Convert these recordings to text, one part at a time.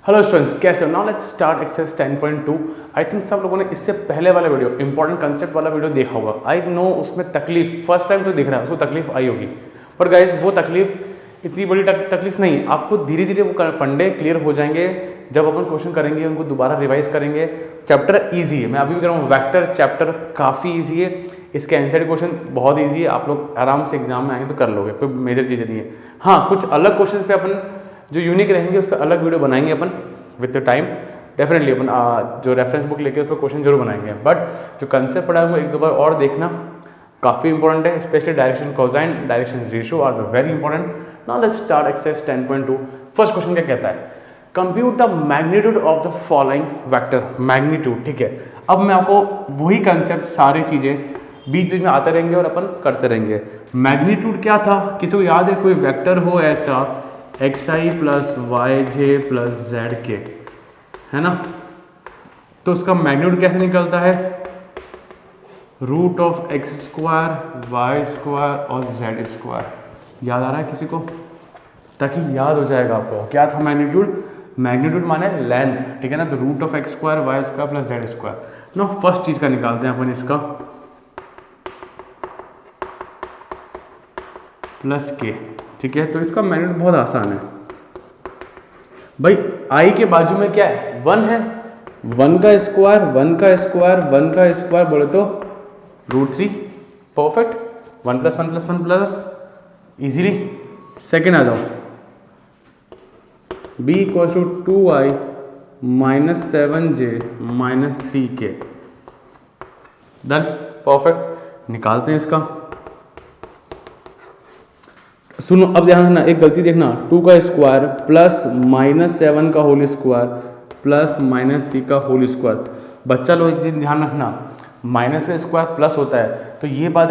Hello students, कैसे हो? Now let's start exercise 10.2। I think सब लोगों ने इससे पहले वाला वीडियो, इंपॉर्टेंट कंसेप्ट वाला वीडियो देखा होगा। आई नो उसमें तकलीफ फर्स्ट टाइम तो दिख रहा है, उसको तकलीफ आई होगी, पर गाइस वो तकलीफ इतनी बड़ी तकलीफ नहीं। आपको धीरे धीरे वो फंडे क्लियर हो जाएंगे जब अपन क्वेश्चन करेंगे, उनको दोबारा रिवाइज करेंगे। चैप्टर ईजी है, मैं अभी भी कह रहा हूँ, वेक्टर चैप्टर काफ़ी ईजी है। इसके एनसीईआरटी क्वेश्चन बहुत ईजी है, आप लोग आराम से एग्जाम में आएंगे तो कर लोगे, कोई मेजर चीज़ नहीं है। हाँ, कुछ अलग क्वेश्चन पे अपन जो यूनिक रहेंगे उस पर अलग वीडियो बनाएंगे अपन विद द टाइम। डेफिनेटली अपन जो रेफरेंस बुक लेके उस पर क्वेश्चन जरूर बनाएंगे, बट जो कंसेप्ट पढ़ा है वो एक दो बार और देखना काफ़ी इंपॉर्टेंट है। Specially direction cosine, direction ratio are the very important. Now let's start exercise 10.2। First question क्या कहता है? Compute the magnitude of the following vector. Magnitude, ठीक है। अब मैं आपको वही कंसेप्ट, सारी चीज़ें बीच बीच में आते रहेंगे और अपन करते रहेंगे। मैग्नीट्यूड क्या था, किसी को याद है? कोई वेक्टर हो ऐसा xi plus y j plus z k, है ना, तो उसका मैग्नीट्यूड कैसे निकलता है? Root of x square y square और जेड स्क्वायर। याद आ रहा है किसी को? ताकि याद हो जाएगा आपको क्या था मैग्नीट्यूड। मैग्नीट्यूड माने लेंथ, ठीक है ना। तो root of x square y square plus z square. No, first चीज का निकालते हैं अपन, इसका प्लस के, ठीक है। तो इसका मैग्नीट्यूड बहुत आसान है भाई। आई के बाजू में क्या है? 1 है, 1 का स्क्वायर 1 का स्क्वायर 1 का स्क्वायर बोले तो √3। Perfect. 1 plus 1 plus 1 plus easily. Second आ जाओ, b equal to 2i minus 7j minus 3k। Done, perfect. निकालते हैं इसका। सुनो, अब ध्यान रखना, एक गलती देखना, 2 का स्क्वायर प्लस माइनस 7 का होल स्क्वायर प्लस माइनस 3 का होल स्क्वायर। बच्चा लोग एक चीज़ ध्यान रखना, माइनस का स्क्वायर प्लस होता है तो ये बात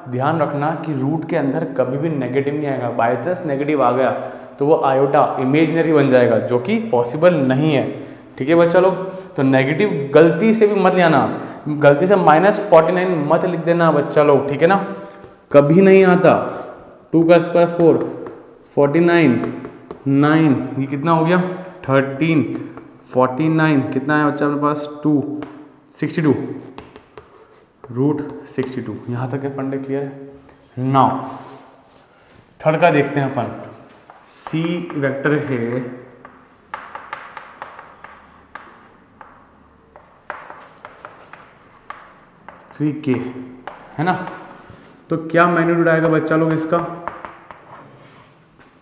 ध्यान रखना कि रूट के अंदर कभी भी नेगेटिव नहीं आएगा। बाई चांस नेगेटिव आ गया तो वो आयोटा इमेजिनरी बन जाएगा, जो कि पॉसिबल नहीं है, ठीक है बच्चा लोग। तो नेगेटिव गलती से भी मत ले आना, गलती से -49 मत लिख देना बच्चा लोग, ठीक है ना, कभी नहीं आता। 2 का स्क्वायर 4, 49, 9, ये कितना हो गया? 13, 49 कितना है बच्चा अपने पास? 2, 62, √62। यहाँ तक है फंडे क्लियर है। नाउ थर्ड का देखते हैं अपन। सी वेक्टर है के, है ना। तो क्या मैग्नीट्यूड आएगा बच्चा लोग इसका?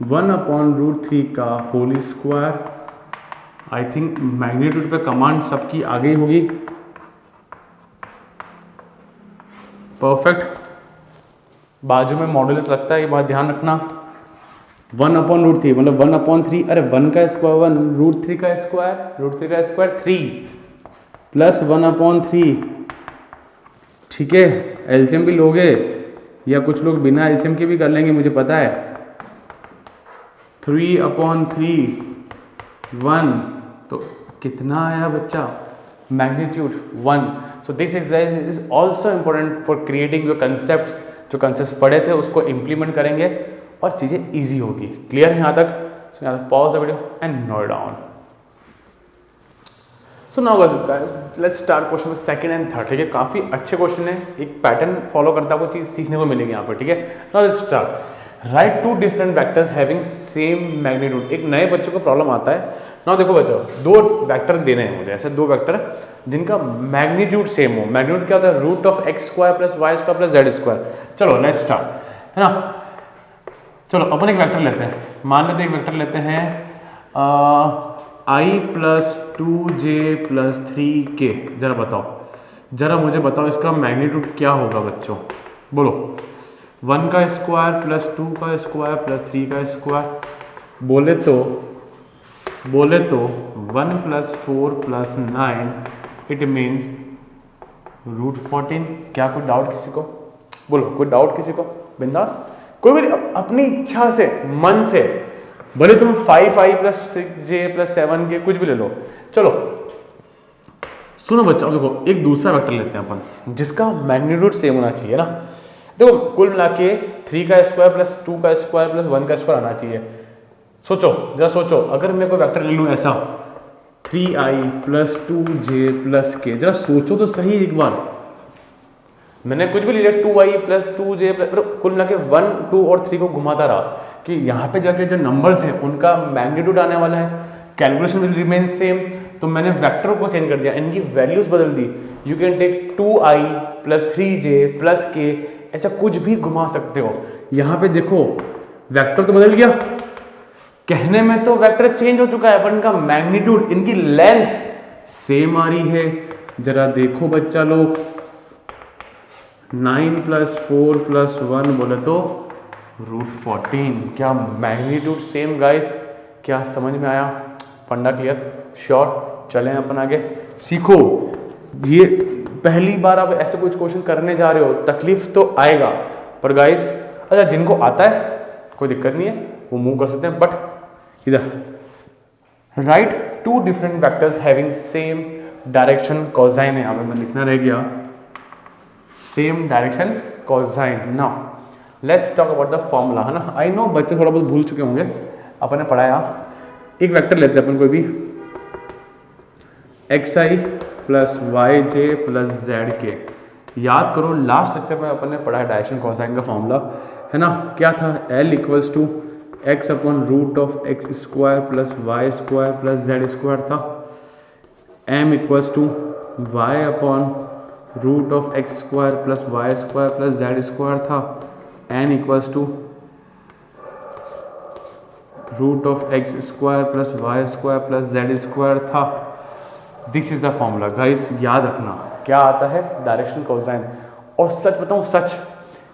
1/√3 का whole square. I think magnitude पे कमांड सबकी आ गई होगी। परफेक्ट। बाजू में मॉडुलस लगता है, ये बात ध्यान रखना। 1/√3 मतलब 1/3। अरे 1 का स्क्वायर 1, √3 का स्क्वायर 3 प्लस 1/3, ठीक है। एलसीएम भी लोगे या कुछ लोग बिना एलसीएम के भी कर लेंगे, मुझे पता है। 3/3 1, तो कितना आया बच्चा? Magnitude 1। So this exercise is also important for creating your concept. जो कंसेप्ट पढ़े थे उसको इम्प्लीमेंट करेंगे और चीज़ें ईजी होगी। क्लियर है यहाँ तक? सो यहाँ तक pause the video and note down. So now guys let's start question second and third, ठीक है। काफ़ी अच्छे क्वेश्चन है, एक पैटर्न फॉलो करता है, वो चीज़ सीखने को मिलेगी यहाँ पर, ठीक है। Now let's start. Right 2 different vectors having same magnitude. एक नए बच्चों को प्रॉब्लम आता है। नाउ देखो बच्चों, 2 वेक्टर देने हैं मुझे, ऐसे 2 वेक्टर जिनका मैग्नीट्यूड सेम हो। मैग्नीट्यूड क्या होता है? Root of x square plus y square plus z square. चलो लेट्स स्टार्ट, है ना। चलो अपन एक वेक्टर लेते हैं, मान लेते हैं एक वेक्टर लेते हैं i plus 2j plus 3k। जरा बताओ, जरा मुझे बताओ इसका मैग्नीट्यूड क्या होगा बच्चों? बोलो। 1 का स्क्वायर प्लस 2 का स्क्वायर प्लस 3 का स्क्वायर। बोले तो 1 प्लस 4 प्लस 9 इट मीन्स √14। क्या कोई डाउट किसी को? बोलो, कोई डाउट किसी को? बिंदास, कोई भी अपनी इच्छा से, मन से, भले तुम 5i plus 6j plus 7k कुछ भी ले लो। चलो सुनो बच्चों, देखो एक दूसरा वेक्टर लेते हैं अपन जिसका मैग्नीट्यूड सेम होना चाहिए ना। देखो कुल मिला के 3 का स्क्वायर प्लस 2 का स्क्वायर प्लस 1 का स्क्वायर आना चाहिए। सोचो, जरा सोचो, अगर मैं कोई वेक्टर ले लूँ ऐसा 3i प्लस 2j प्लस के। जरा सोचो तो सही एक बार, मैंने कुछ भी ले लिया 2i प्लस 2j प्लस, कुल मिला के 1, 2 और 3 को घुमाता रहा कि यहाँ पे जाके जो नंबर्स हैं उनका मैग्नीट्यूड आने वाला है, कैलकुलेशन विल रिमेन सेम। तो मैंने वेक्टर को चेंज कर दिया, इनकी वैल्यूज बदल दी। You can take 2i plus 3j plus k, ऐसा कुछ भी घुमा सकते हो। यहाँ पे देखो वेक्टर तो बदल गया, कहने में तो वेक्टर चेंज हो चुका है पर इनका मैग्नीट्यूड, इनकी लेंथ सेम आ रही है। जरा देखो बच्चा लोग, 9 प्लस 4 प्लस 1 बोले तो √14, क्या मैग्नीट्यूड सेम गाइस? क्या समझ में आया? फंडा क्लियर? श्योर? चलें अपन आगे। सीखो, ये पहली बार आप ऐसे कुछ क्वेश्चन करने जा रहे हो, तकलीफ तो आएगा पर गाइस अच्छा जिनको आता है कोई दिक्कत नहीं है, वो मूव कर सकते हैं। बट इधर right 2 different vectors having same direction cosine है, यहाँ पे मैं लिखना रह गया same direction cosine. Now let's talk about the formula, है ना। आई नो बच्चे थोड़ा बहुत भूल चुके होंगे, अपन ने पढ़ाया। एक वेक्टर लेते हैं अपन कोई भी, xi plus yj plus zk। याद करो लास्ट लेक्चर में अपन ने पढ़ा है डायरेक्शन कोसाइन का फॉर्मूला, है ना। क्या था? L equals to x upon root of x square plus y square plus z square था। m equals to y upon root of x square plus y square plus z square था। n equals to root of x square plus y square plus z square था। This is the formula guys, याद रखना क्या आता है direction cosine. और सच बताऊं सच,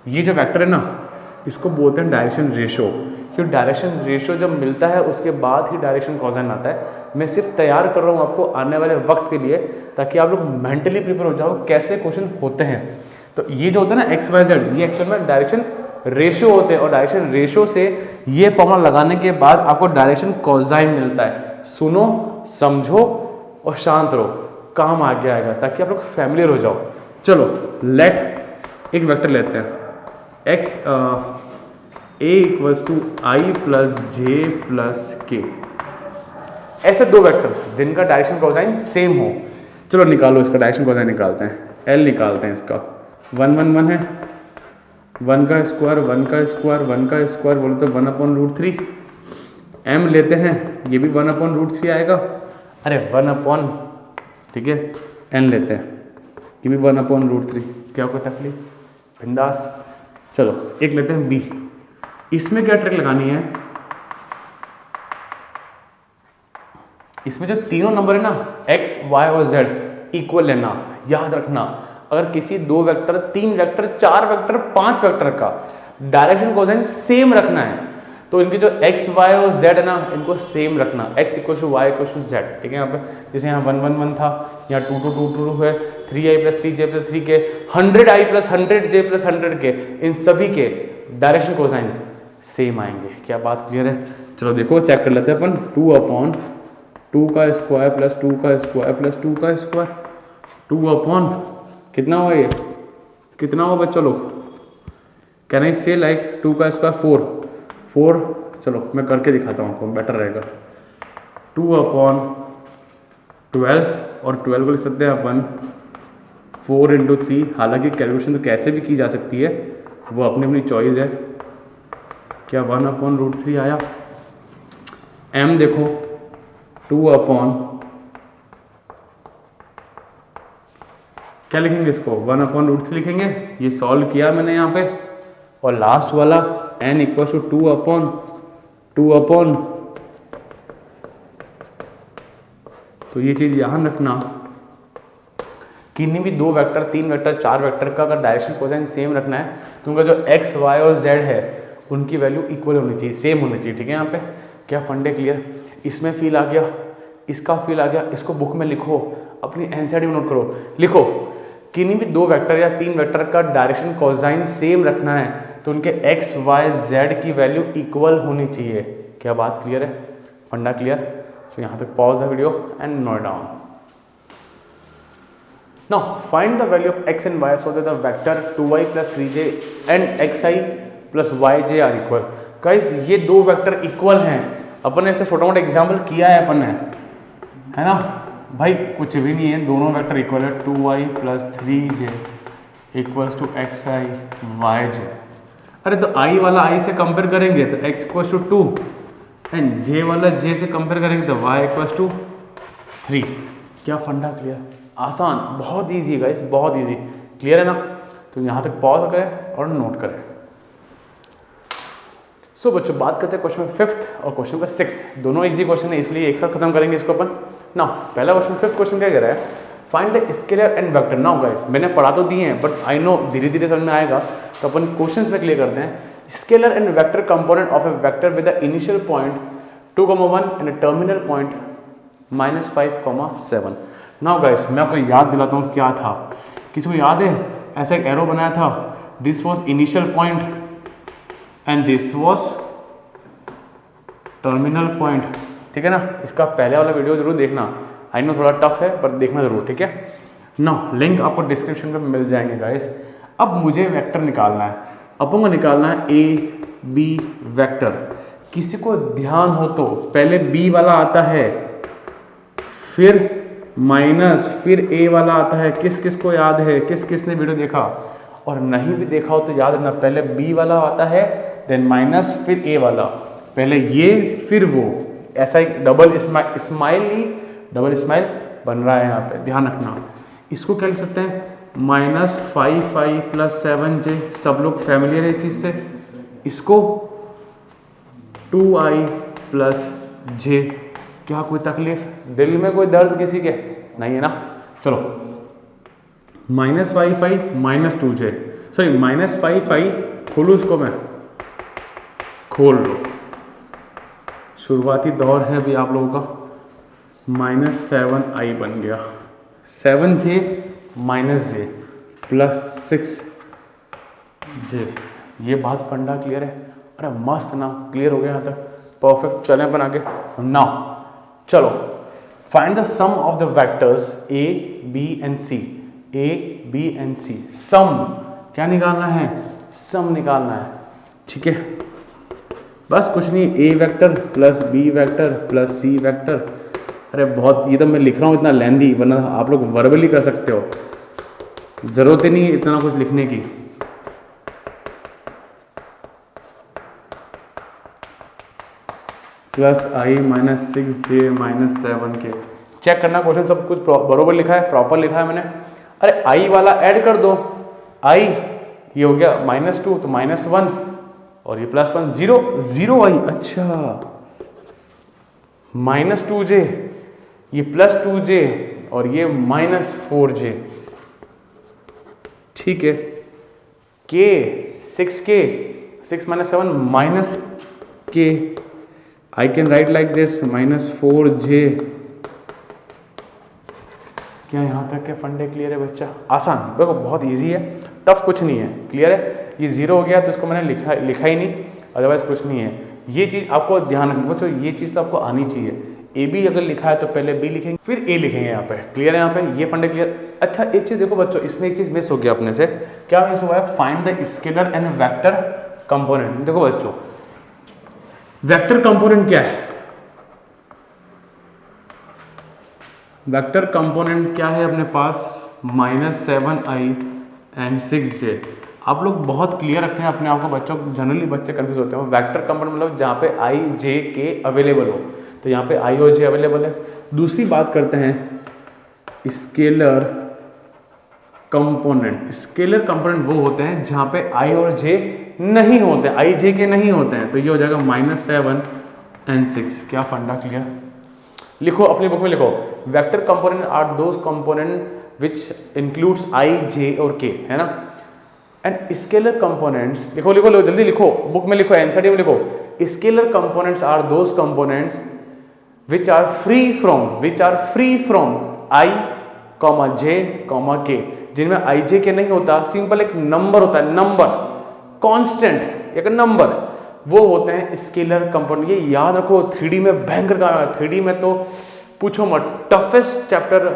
ये जो वेक्टर है ना इसको बोलते हैं डायरेक्शन रेशियो, क्योंकि डायरेक्शन रेशियो जब मिलता है उसके बाद ही डायरेक्शन कोसाइन आता है। मैं सिर्फ तैयार कर रहा हूँ आपको आने वाले वक्त के लिए, ताकि आप लोग मेंटली प्रिपेयर हो जाओ कैसे क्वेश्चन होते हैं। तो ये जो होता है ना एक्स वाई जेड, ये एक्चुअल में डायरेक्शन रेशियो होते हैं, और डायरेक्शन रेशियो से ये फॉर्मूला लगाने के बाद आपको डायरेक्शन कोसाइन मिलता है। सुनो, समझो और शांत रहो, काम आगे आएगा, ताकि आप लोग फैमिलियर हो जाओ। चलो लेट एक वेक्टर लेते हैं, x a equals to i plus j plus k. ऐसे दो वेक्टर जिनका डायरेक्शन कोसाइन सेम हो। चलो निकालो, इसका डायरेक्शन कोसाइन निकालते हैं। L निकालते हैं इसका, 1 1 1 है, 1 का स्क्वायर 1 का स्क्वायर 1 का स्क्वायर बोले तो 1/√3। m लेते हैं, ये भी 1/√3 आएगा। अरे 1 ठीक है, n लेते हैं, ये भी 1/√3। क्या कोई तकलीफ? बिंदास। चलो एक लेते हैं b, इसमें क्या ट्रिक लगानी है? इसमें जो तीनों नंबर है ना x, y और z इक्वल लेना। याद रखना, अगर किसी 2 वेक्टर 3 वेक्टर 4 वेक्टर 5 वेक्टर का डायरेक्शन कोसाइन सेम रखना है तो इनके जो x, y और z है ना इनको सेम रखना। x equal to y equal to z, ठीक है। यहाँ पे जैसे यहाँ 1 1 1 था, यहाँ 2 2 2 2 है, 3i plus 3j plus 3k, 100i plus 100j plus 100k, इन सभी के डायरेक्शन कोसाइन सेम आएंगे। क्या बात क्लियर है? चलो देखो चेक कर लेते हैं अपन। 2/2 का स्क्वायर प्लस 2 का स्क्वायर प्लस 2 का स्क्वायर, 2 कितना हुआ? ये कितना हुआ बच्चों लोग? कैन आई से लाइक 2 का स्क्वायर 4। चलो मैं करके दिखाता हूँ आपको, बेटर रहेगा। 2/12 और 12 को लिख सकते हैं अपन 4 × 3। हालांकि कैलकुलेशन तो कैसे भी की जा सकती है, वो अपनी अपनी चॉइस है। क्या 1/√3 आया? m देखो 2 क्या लिखेंगे इसको? 1/√3 लिखेंगे। ये सॉल्व किया मैंने यहाँ पे, और लास्ट वाला n इक्वल टू 2/2। तो ये चीज़ ध्यान रखना, किन्हीं भी 2 वेक्टर 3 वेक्टर 4 वेक्टर का अगर डायरेक्शन कोसाइन सेम रखना है तो उनका जो x, y और z है उनकी वैल्यू इक्वल होनी चाहिए, सेम होनी चाहिए, ठीक है। यहाँ पे क्या फंडे क्लियर? इसमें फील आ गया, इसका फील आ गया, इसको बुक में लिखो, अपनी एनसीईआरटी में नोट करो, लिखो। किन्हीं भी 2 वेक्टर या 3 वेक्टर का डायरेक्शन कोसाइन सेम रखना है तो उनके x, y, z की वैल्यू इक्वल होनी चाहिए। क्या बात क्लियर है? फंडा क्लियर? सो यहाँ तक pause the video and note down. Now find the value of x and y so that the vector 2y plus 3j and xi plus yj are equal. Guys ये 2 vector equal हैं। अपन ने ऐसे छोटा मोटा example किया है अपन ने, है ना भाई, कुछ भी नहीं है, दोनों वेक्टर इक्वल है, 2i plus 3j equals to x i y j. अरे तो i वाला i से कंपेयर करेंगे तो x equals to 2 and j वाला j से कंपेयर करेंगे तो y इक्वल्स टू 3। क्या फंडा क्लियर, आसान, बहुत ईजी है गाइस, बहुत ईजी, क्लियर है ना। तो यहाँ तक पॉज करें और नोट करें। सो बच्चों बात करते हैं क्वेश्चन फिफ्थ और क्वेश्चन का सिक्स्थ, दोनों इजी क्वेश्चन है इसलिए एक साथ खत्म करेंगे इसको अपन ना। पहला क्वेश्चन फिफ्थ क्वेश्चन क्या कह रहा है, find the scalar and vector. Now guys मैंने पढ़ा तो दिए हैं बट आई नो धीरे धीरे समझ में आएगा, तो अपन क्वेश्चंस में क्लियर करते हैं। Scalar and vector component of A vector with the initial point 2,1 and a terminal point -5,7। Now guys मैं आपको याद दिलाता हूँ क्या था, किसी को याद है, ऐसा एक एरो बनाया था, this was initial point and this was terminal point, ठीक है ना। इसका पहले वाला वीडियो जरूर देखना, आई नो थोड़ा टफ है पर देखना जरूर, ठीक है ना। लिंक आपको डिस्क्रिप्शन में मिल जाएंगे गाइस। अब मुझे वेक्टर निकालना है, अपन को निकालना है ए बी वेक्टर। किसी को ध्यान हो तो पहले बी वाला आता है, फिर माइनस, फिर ए वाला आता है। किस किस को याद है, किस किस ने वीडियो देखा, और नहीं भी देखा हो तो याद रखना, पहले बी वाला आता है देन माइनस फिर ए वाला, पहले ये फिर वो, ऐसा एक डबल स्माइल बन रहा है यहाँ पे, ध्यान रखना। इसको क्या लिख सकते हैं, -5i प्लस 7j, सब लोग फैमिलियर है इस चीज से। इसको 2i प्लस j, क्या कोई तकलीफ, दिल में कोई दर्द किसी के नहीं है ना। चलो -5i -2j, सॉरी -5i, खोलू इसको मैं, खोल लो, शुरुआती दौर है अभी आप लोगों का। -7i बन गया, 7j -j प्लस 6j। ये बात फंडा क्लियर है, अरे मस्त ना, क्लियर हो गया यहाँ तक, परफेक्ट। चले अपन आगे नाउ, चलो find the sum of the vectors a b and c, a b and c। Sum क्या निकालना है, सम निकालना है, ठीक है। बस कुछ नहीं, a vector plus b vector plus c vector. अरे बहुत, ये तो मैं लिख रहा हूँ इतना लेंदी, वरना आप लोग वर्बली कर सकते हो, जरूरत ही नहीं इतना कुछ लिखने की। Plus i -6j -7k। Check करना क्वेश्चन सब कुछ बरोबर लिखा है, प्रॉपर लिखा है मैंने। अरे i वाला ऐड कर दो, i ये हो गया -2 तो -1 और ये +1, 0 i, अच्छा -2j, ये +2j और ये -4j, ठीक है। k 6k, 6 - 7 -k, I can write like this -4j। क्या यहाँ तक के फंडे क्लियर है बच्चा, आसान, देखो बहुत इजी है, टफ कुछ नहीं है, क्लियर है। ये 0 हो गया तो इसको मैंने लिखा ही नहीं, अदरवाइज कुछ नहीं है। ये चीज़ आपको ध्यान रखना बच्चों, ये चीज़ तो आपको आनी चाहिए। ए बी अगर लिखा है तो पहले बी लिखेंगे फिर ए लिखेंगे, यहाँ पे क्लियर है, यहाँ पे ये फंडे क्लियर। अच्छा एक चीज़ देखो बच्चों, इसमें एक चीज़ मिस हो गया अपने से, क्या मिस हुआ है, find the scalar and vector component. देखो बच्चों वेक्टर कंपोनेंट क्या है, वेक्टर कंपोनेंट क्या है अपने पास, -7i एंड 6j। आप लोग बहुत क्लियर रखें अपने आप को बच्चों, जनरली बच्चे कंफ्यूज होते हैं। वेक्टर कंपोनेंट मतलब जहाँ पे i j k अवेलेबल हो, तो यहाँ पे i और j अवेलेबल है। दूसरी बात करते हैं स्केलर कंपोनेंट। स्केलर कंपोनेंट वो होते हैं जहाँ पे i और j नहीं होते, i j के नहीं होते हैं, तो ये हो जाएगा -7 एंड 6। क्या फंडा क्लियर, लिखो अपनी बुक में लिखो, vector component are those component which includes i j और k, है ना। एंड स्केलर कंपोनेंट्स, लिखो लिखो लिखो जल्दी लिखो, बुक में लिखो, एनसीईआरटी में लिखो, scalar components are those components which are free from i, j, k, जिनमें i j के नहीं होता, सिंपल एक नंबर होता है, नंबर कांस्टेंट, एक नंबर, वो होते हैं स्केलर कंपोनेंट। ये याद रखो, 3D में भयंकर काम है, 3D में तो पूछो मत, toughest chapter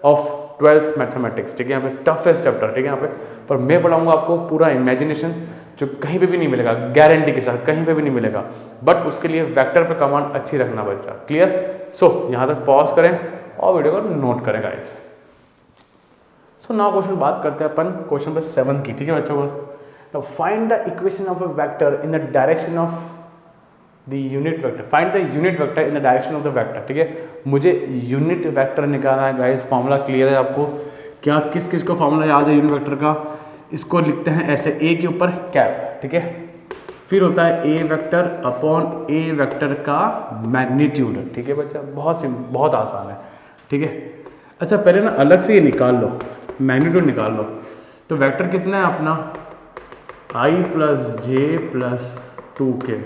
of 12th mathematics, ठीक है, यहाँ पे टफेस्ट चैप्टर, ठीक है यहाँ पे। पर मैं पढ़ाऊंगा आपको पूरा इमेजिनेशन, जो कहीं पे भी नहीं मिलेगा, गारंटी के साथ कहीं पे भी नहीं मिलेगा, बट उसके लिए वेक्टर पे कमांड अच्छी रखना बच्चा, क्लियर। सो यहाँ तक पॉज करें और वीडियो को नोट करें गाइस। सो नाउ क्वेश्चन बात करते हैं अपन क्वेश्चन नंबर 7 की, ठीक है बच्चों को। Find the equation of a vector in the direction of the unit vector, find the unit vector in the direction of the vector, ठीक है। मुझे यूनिट वेक्टर निकालना है गाइस। फॉर्मूला क्लियर है आपको? क्या किस किस को फॉर्मूला याद है यूनिट वेक्टर का? इसको लिखते हैं ऐसे, ए के ऊपर कैप, ठीक है। फिर होता है ए वेक्टर अपॉन ए वेक्टर का मैग्नीट्यूड, ठीक है बच्चा। बहुत आसान है, ठीक है। अच्छा पहले ना अलग से ये निकाल लो, मैग्नीट्यूड निकाल लो। तो वेक्टर कितना है अपना? आई प्लस जे प्लस 2k,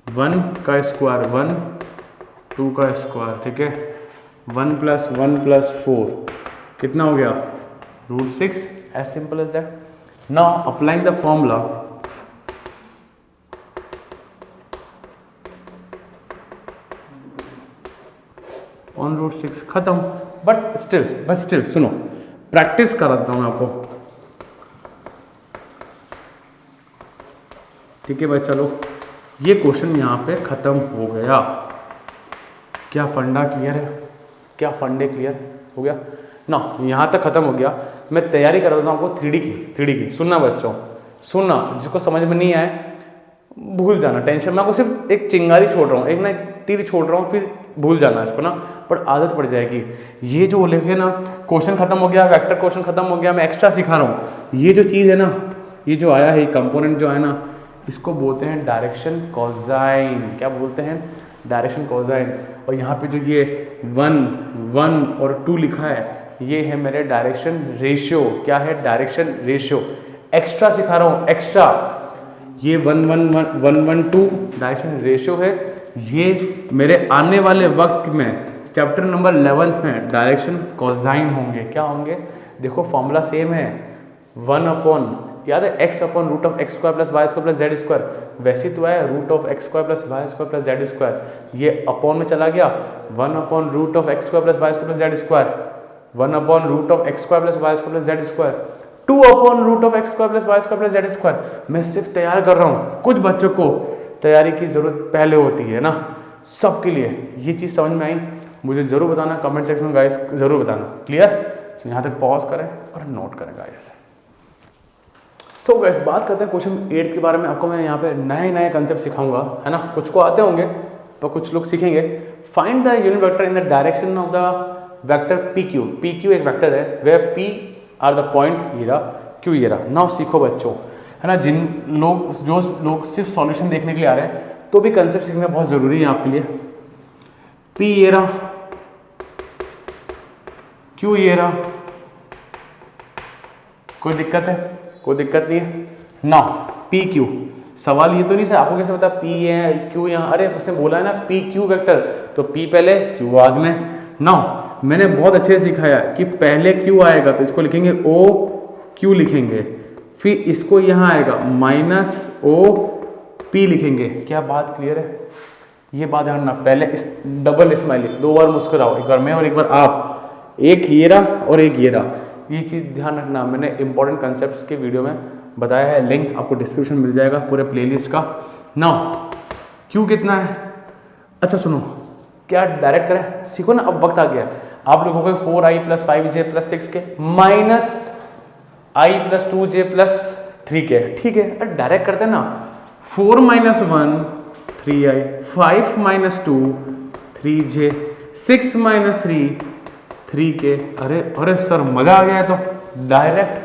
1 का स्क्वायर 1, 2 का स्क्वायर, ठीक है। 1 प्लस 1 प्लस 4 कितना हो गया? √6, as simple as that. Now applying the formula, on √6 खत्म। बट स्टिल सुनो, प्रैक्टिस कराता हूँ मैं आपको, ठीक है भाई। चलो ये क्वेश्चन यहाँ पे खत्म हो गया। क्या फंडा क्लियर है? क्या फंडे क्लियर हो गया ना? यहाँ तक खत्म हो गया। मैं तैयारी कर रहा हूँ आपको 3D की। सुनना बच्चों, सुनना। जिसको समझ में नहीं आए भूल जाना, टेंशन। मैं आपको सिर्फ एक चिंगारी छोड़ रहा हूँ, एक ना तीर छोड़ रहा हूँ, फिर भूल जाना इसको ना, पर आदत पड़ जाएगी। ये जो लिखे ना, क्वेश्चन खत्म हो गया, वेक्टर क्वेश्चन खत्म हो गया, मैं एक्स्ट्रा सिखा रहा हूँ। ये जो चीज़ है ना, ये जो आया है कंपोनेंट जो आया ना, इसको बोलते हैं डायरेक्शन कोसाइन। क्या बोलते हैं? Direction cosine. और यहाँ पे जो ये 1 और 2 लिखा है, ये है मेरे डायरेक्शन रेशियो। क्या है? Direction ratio. एक्स्ट्रा सिखा रहा हूँ, एक्स्ट्रा। ये 1 1 1 1 2 डायरेक्शन रेशियो है। ये मेरे आने वाले वक्त में चैप्टर नंबर 11 में डायरेक्शन कोसाइन होंगे। क्या होंगे? देखो फॉर्मूला सेम है, 1 अपॉन, याद है, x upon root of x square plus y square plus z square. वैसे तो है root of x square plus y square plus z square. ये अपॉन में चला गया, 1 upon root of x square plus y square plus z square, 1 upon root of x square plus y square plus z square, 2 upon root of x square plus y square plus z square. मैं सिर्फ तैयार कर रहा हूँ। कुछ बच्चों को तैयारी की जरूरत पहले होती है ना, सबके लिए ये चीज़ समझ में आई? मुझे जरूर बताना कमेंट सेक्शन में गाइस, जरूर बताना। क्लियर? यहाँ तक पॉज करें और नोट करें गाइस। सो गाइस बात करते हैं क्वेश्चन 8 के बारे में। आपको मैं यहाँ पे नए कंसेप्ट सिखाऊंगा, है ना। कुछ को आते होंगे तो कुछ लोग सीखेंगे। Find the unit vector in the direction of the vector PQ। PQ एक वेक्टर है, where P are the point, ये रहा, Q ये रहा। नाउ सीखो बच्चों, है ना। जो लोग सिर्फ सॉल्यूशन देखने के लिए आ रहे हैं, तो भी कंसेप्ट सीखना बहुत ज़रूरी है आपके लिए। P ये रहा, Q ये रहा। कोई दिक्कत है? कोई दिक्कत नहीं है ना। PQ, सवाल ये तो नहीं सर आपको कैसे पता P है Q यहाँ? अरे उसने बोला है ना PQ वेक्टर, तो P पहले Q बाद में ना। मैंने बहुत अच्छे से सिखाया कि पहले Q आएगा तो इसको लिखेंगे OQ लिखेंगे, फिर इसको यहाँ आएगा -OP लिखेंगे। क्या बात क्लियर है? ये बात ध्यान रखना। पहले इस डबल स्माइली, 2 बार मुस्कुराओ, एक बार मैं और एक बार आप, एक ये रहा और एक ये रहा। ये चीज़ ध्यान रखना। मैंने इंपॉर्टेंट कंसेप्ट्स के वीडियो में बताया है, लिंक आपको डिस्क्रिप्शन मिल जाएगा पूरे प्लेलिस्ट का। नाउ Q कितना है? अच्छा सुनो, क्या डायरेक्ट करें? सीखो ना, अब वक्त आ गया। आप लोगों को 4i + 5j + 6k minus i + 2j + 3k, ठीक है। अरे डायरेक्ट करते हैं ना। 4 - 1 3i, 5 - 2 3j, 6 - 3 3k। अरे सर मजा आ गया है। तो डायरेक्ट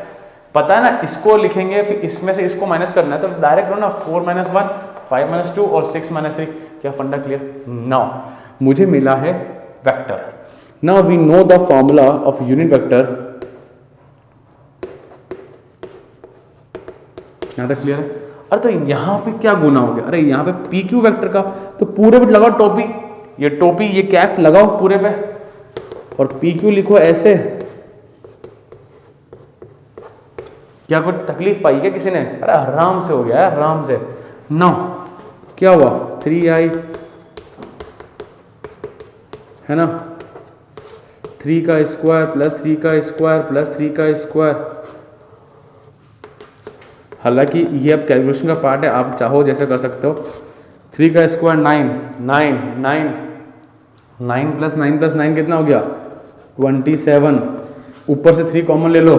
पता है ना, इसको लिखेंगे फिर इसमें से इसको माइनस करना है, तो डायरेक्ट करो ना। 4 - 1 5 - 2 और 6 - 3। क्या फंडा क्लियर? नाउ मुझे मिला है vector. Now we know the formula of unit vector. यहां तक क्लियर है? अरे तो यहां पे क्या गुना हो गया? अरे यहाँ पे PQ वेक्टर का तो पूरे पे लगाओ टोपी, ये टोपी, ये कैप लगाओ पूरे पे, और PQ लिखो ऐसे। क्या कोई तकलीफ पाई क्या किसी ने? अरे आराम से हो गया है, आराम से। नाउ क्या हुआ? 3i, है ना, 3 का स्क्वायर प्लस 3 का स्क्वायर प्लस 3 का स्क्वायर। हालांकि ये अब कैलकुलेशन का पार्ट है, आप चाहो जैसे कर सकते हो। 3 का स्क्वायर 9 9 9 9 + 9 + 9 कितना हो गया 27, ऊपर से 3 कॉमन ले लो,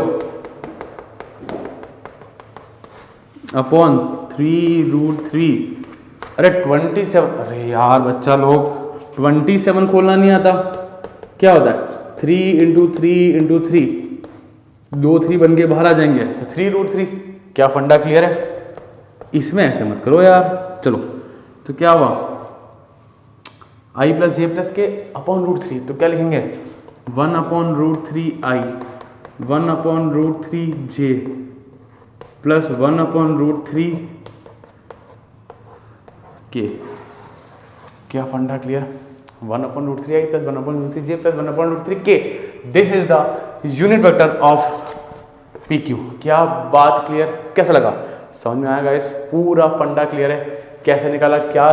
अपॉन 3√3, अरे 27, अरे यार बच्चा लोग 27 खोलना नहीं आता, क्या होता है 3 × 3 × 3, 2 3 बन के बाहर आ जाएंगे, तो 3√3। क्या फंडा क्लियर है? इसमें ऐसे मत करो यार। चलो तो क्या हुआ i + j + k अपॉन √3, तो क्या लिखेंगे 1/√3i 1/√3j प्लस 1/√3k। क्या फंडा clear? 1/√3i + 1/√3j + 1/√3k, this is the unit vector of PQ। क्या बात क्लियर? कैसा लगा? समझ में आया गाइस? पूरा फंडा क्लियर है, कैसे निकाला, क्या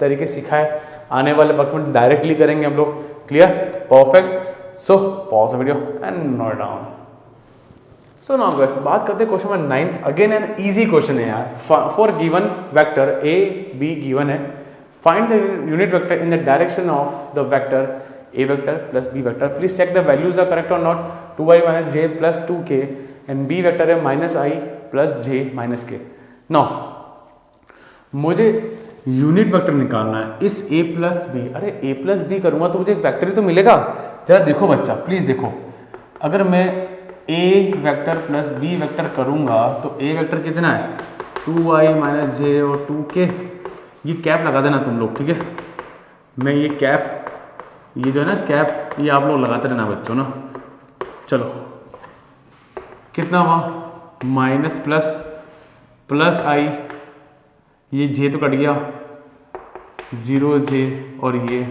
तरीके सीखा है, आने वाले वक्त में डायरेक्टली करेंगे हम लोग। Clear? Perfect. So pause video and note down. So now guys बात करते हैं question number 9। Again an easy question है यार। For given vector a b given है, find the unit vector in the direction of the vector a vector plus b vector. Please check the values are correct और not. 2i - j + 2k and b vector है -i + j - k। Now मुझे unit vector निकालना है इस a + b। अरे a + b करूंगा तो मुझे एक वेक्टर ही तो मिलेगा। जरा देखो बच्चा, प्लीज देखो, अगर मैं a vector plus b vector करूंगा तो a वेक्टर कितना है 2i - j और 2k। ये कैप लगा देना तुम लोग, ठीक है? मैं ये कैप, ये जो है ना कैप, ये आप लोग लगाते रहना बच्चों ना। चलो कितना हुआ माइनस प्लस i, ये j तो कट गया 0j और ये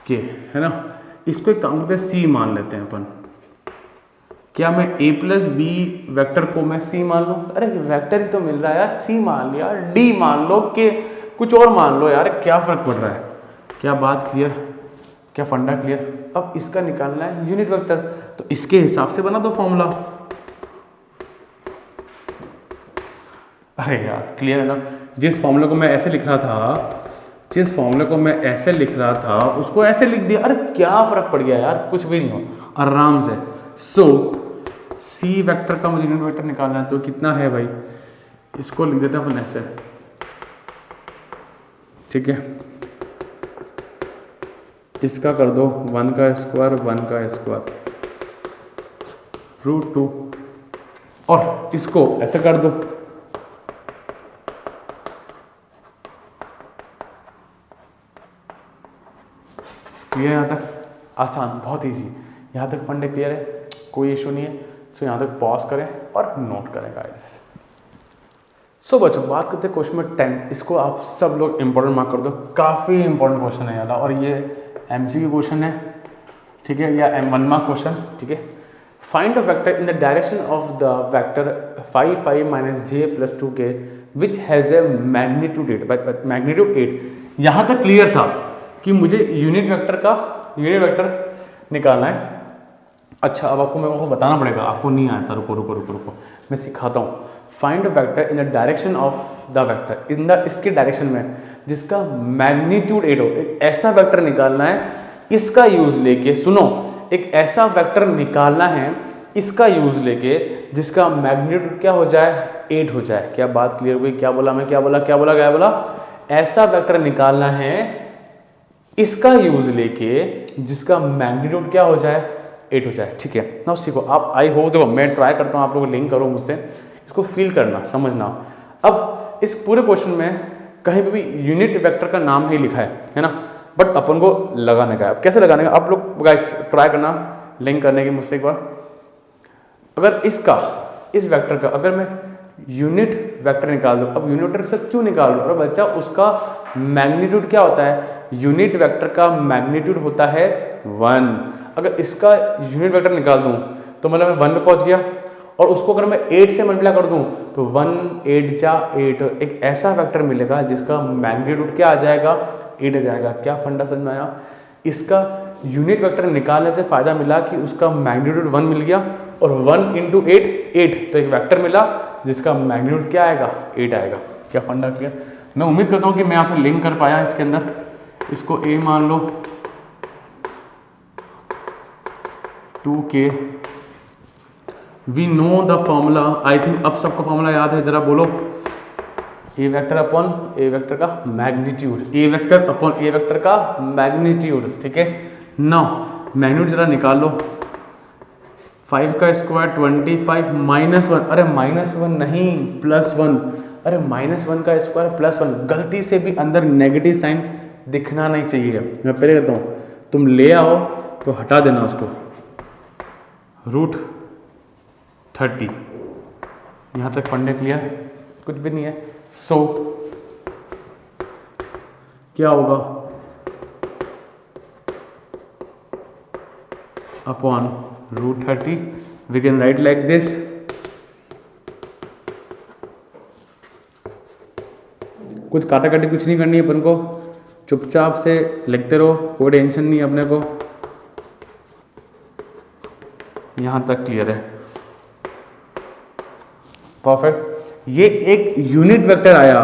k है ना। इसको एक काम करते हैं c मान लेते हैं अपन। क्या मैं a + b वेक्टर को मैं c मान लूँ? अरे वेक्टर ही तो मिल रहा है यार, c मान लिया, d मान लो, k कुछ और मान लो यार, क्या फर्क पड़ रहा है? क्या बात क्लियर? क्या फंडा क्लियर? अब इसका निकालना है यूनिट वेक्टर, तो इसके हिसाब से बना दो फॉर्मूला। अरे यार क्लियर है ना? जिस फॉर्मूले को मैं ऐसे लिख रहा था, उसको ऐसे लिख दिया। अरे क्या फर्क पड़ गया यार? कुछ भी नहीं हो, आराम से। सो सी वेक्टर का मुझे यूनिट वेक्टर निकालना है, तो कितना है भाई, इसको लिख देते हैं अपन ऐसे, ठीक है? इसका कर दो 1 का स्क्वायर √2, और इसको ऐसे कर दो, क्लियर? यहाँ तक आसान, बहुत इजी। यहाँ तक फंडे क्लियर है, कोई इशू नहीं है। सो यहाँ तक पॉज करें और नोट करें गाइस। सो बच्चों बात करते हैं क्वेश्चन नंबर 10। इसको आप सब लोग इंपॉर्टेंट मार्क कर दो, काफ़ी इंपॉर्टेंट क्वेश्चन है यार, और ये MCQ क्वेश्चन है, ठीक है, या 1 मार्क क्वेश्चन, ठीक है? Find a vector in the direction of the vector 5 i - j + 2k which has a magnitude 8। यहाँ तक क्लियर था कि मुझे यूनिट वेक्टर निकालना है। अच्छा अब आपको मेरे को बताना पड़ेगा, आपको नहीं आया था, रुको मैं सिखाता हूँ। Find a vector in the direction of the vector, in the इसके डायरेक्शन में जिसका मैग्नीट्यूड 8 हो। एक ऐसा वेक्टर निकालना है, इसका यूज लेके, सुनो, एक ऐसा वेक्टर निकालना है इसका यूज लेके जिसका मैग्नीट्यूड क्या हो जाए 8 हो जाए। क्या बात क्लियर हुई? क्या बोला मैं? क्या बोला? ऐसा वेक्टर निकालना है इसका यूज लेके जिसका मैग्नीट्यूड क्या हो जाए 8 हो जाए, ठीक है? ना सीखो आप। आई होप देखो मैं ट्राई करता हूँ, आप लोग लिंक करो मुझसे, इसको फील करना, समझना। अब इस पूरे क्वेश्चन में कहीं पे भी यूनिट वेक्टर का नाम नहीं लिखा है ना, बट अपन को लगाने का है। कैसे लगाने का आप लोग गाइस ट्राई करना लिंक करने की मुझसे एक बार। अगर इस वेक्टर का अगर मैं यूनिट वेक्टर निकाल दूँ, अब यूनिट वेक्टर से क्यों निकाल दूँ? अरे बच्चा उसका मैग्नीट्यूड क्या होता है? यूनिट वेक्टर का मैग्नीट्यूड होता है 1। अगर इसका यूनिट वेक्टर निकाल दूं तो मतलब मैं 1 पे पहुंच गया, और उसको अगर मैं 8 से मल्टीप्लाई कर दूं तो 1 8 जा 8, एक ऐसा वेक्टर मिलेगा जिसका मैग्नीट्यूड क्या आ जाएगा 8 आ जाएगा। क्या फंडा समझ में आया? इसका यूनिट वेक्टर निकालने से फायदा मिला कि उसका मैग्नीट्यूड 1 मिल गया, और 1 × 8 तो एक वेक्टर मिला जिसका मैग्नीट्यूड क्या आएगा 8 आएगा। क्या फंडा क्लियर? मैं उम्मीद करता हूँ कि मैं आपसे लिंक कर पाया इसके अंदर। इसको A मान लो, 2k। We know the formula, I think अब सबको फॉर्मूला याद है, जरा बोलो। A vector upon A vector का magnitude, A vector upon A vector का मैग्नीट्यूड, ठीक है। नाउ मैग्नीट्यूड जरा निकाल लो। 5 का स्क्वायर 25 -1, अरे -1 नहीं +1, अरे -1 का स्क्वायर +1, गलती से भी अंदर नेगेटिव साइन दिखना नहीं चाहिए। मैं पहले कहता हूँ, तुम ले आओ तो हटा देना उसको। √30, यहाँ तक पढ़ने क्लियर? कुछ भी नहीं है। सो क्या होगा, upon √30, we can write like this. कुछ काटाकाटी कुछ नहीं करनी है अपन को, चुपचाप से लिखते रहो, कोई टेंशन नहीं है अपने को। यहां तक क्लियर है? परफेक्ट। ये एक यूनिट वेक्टर आया,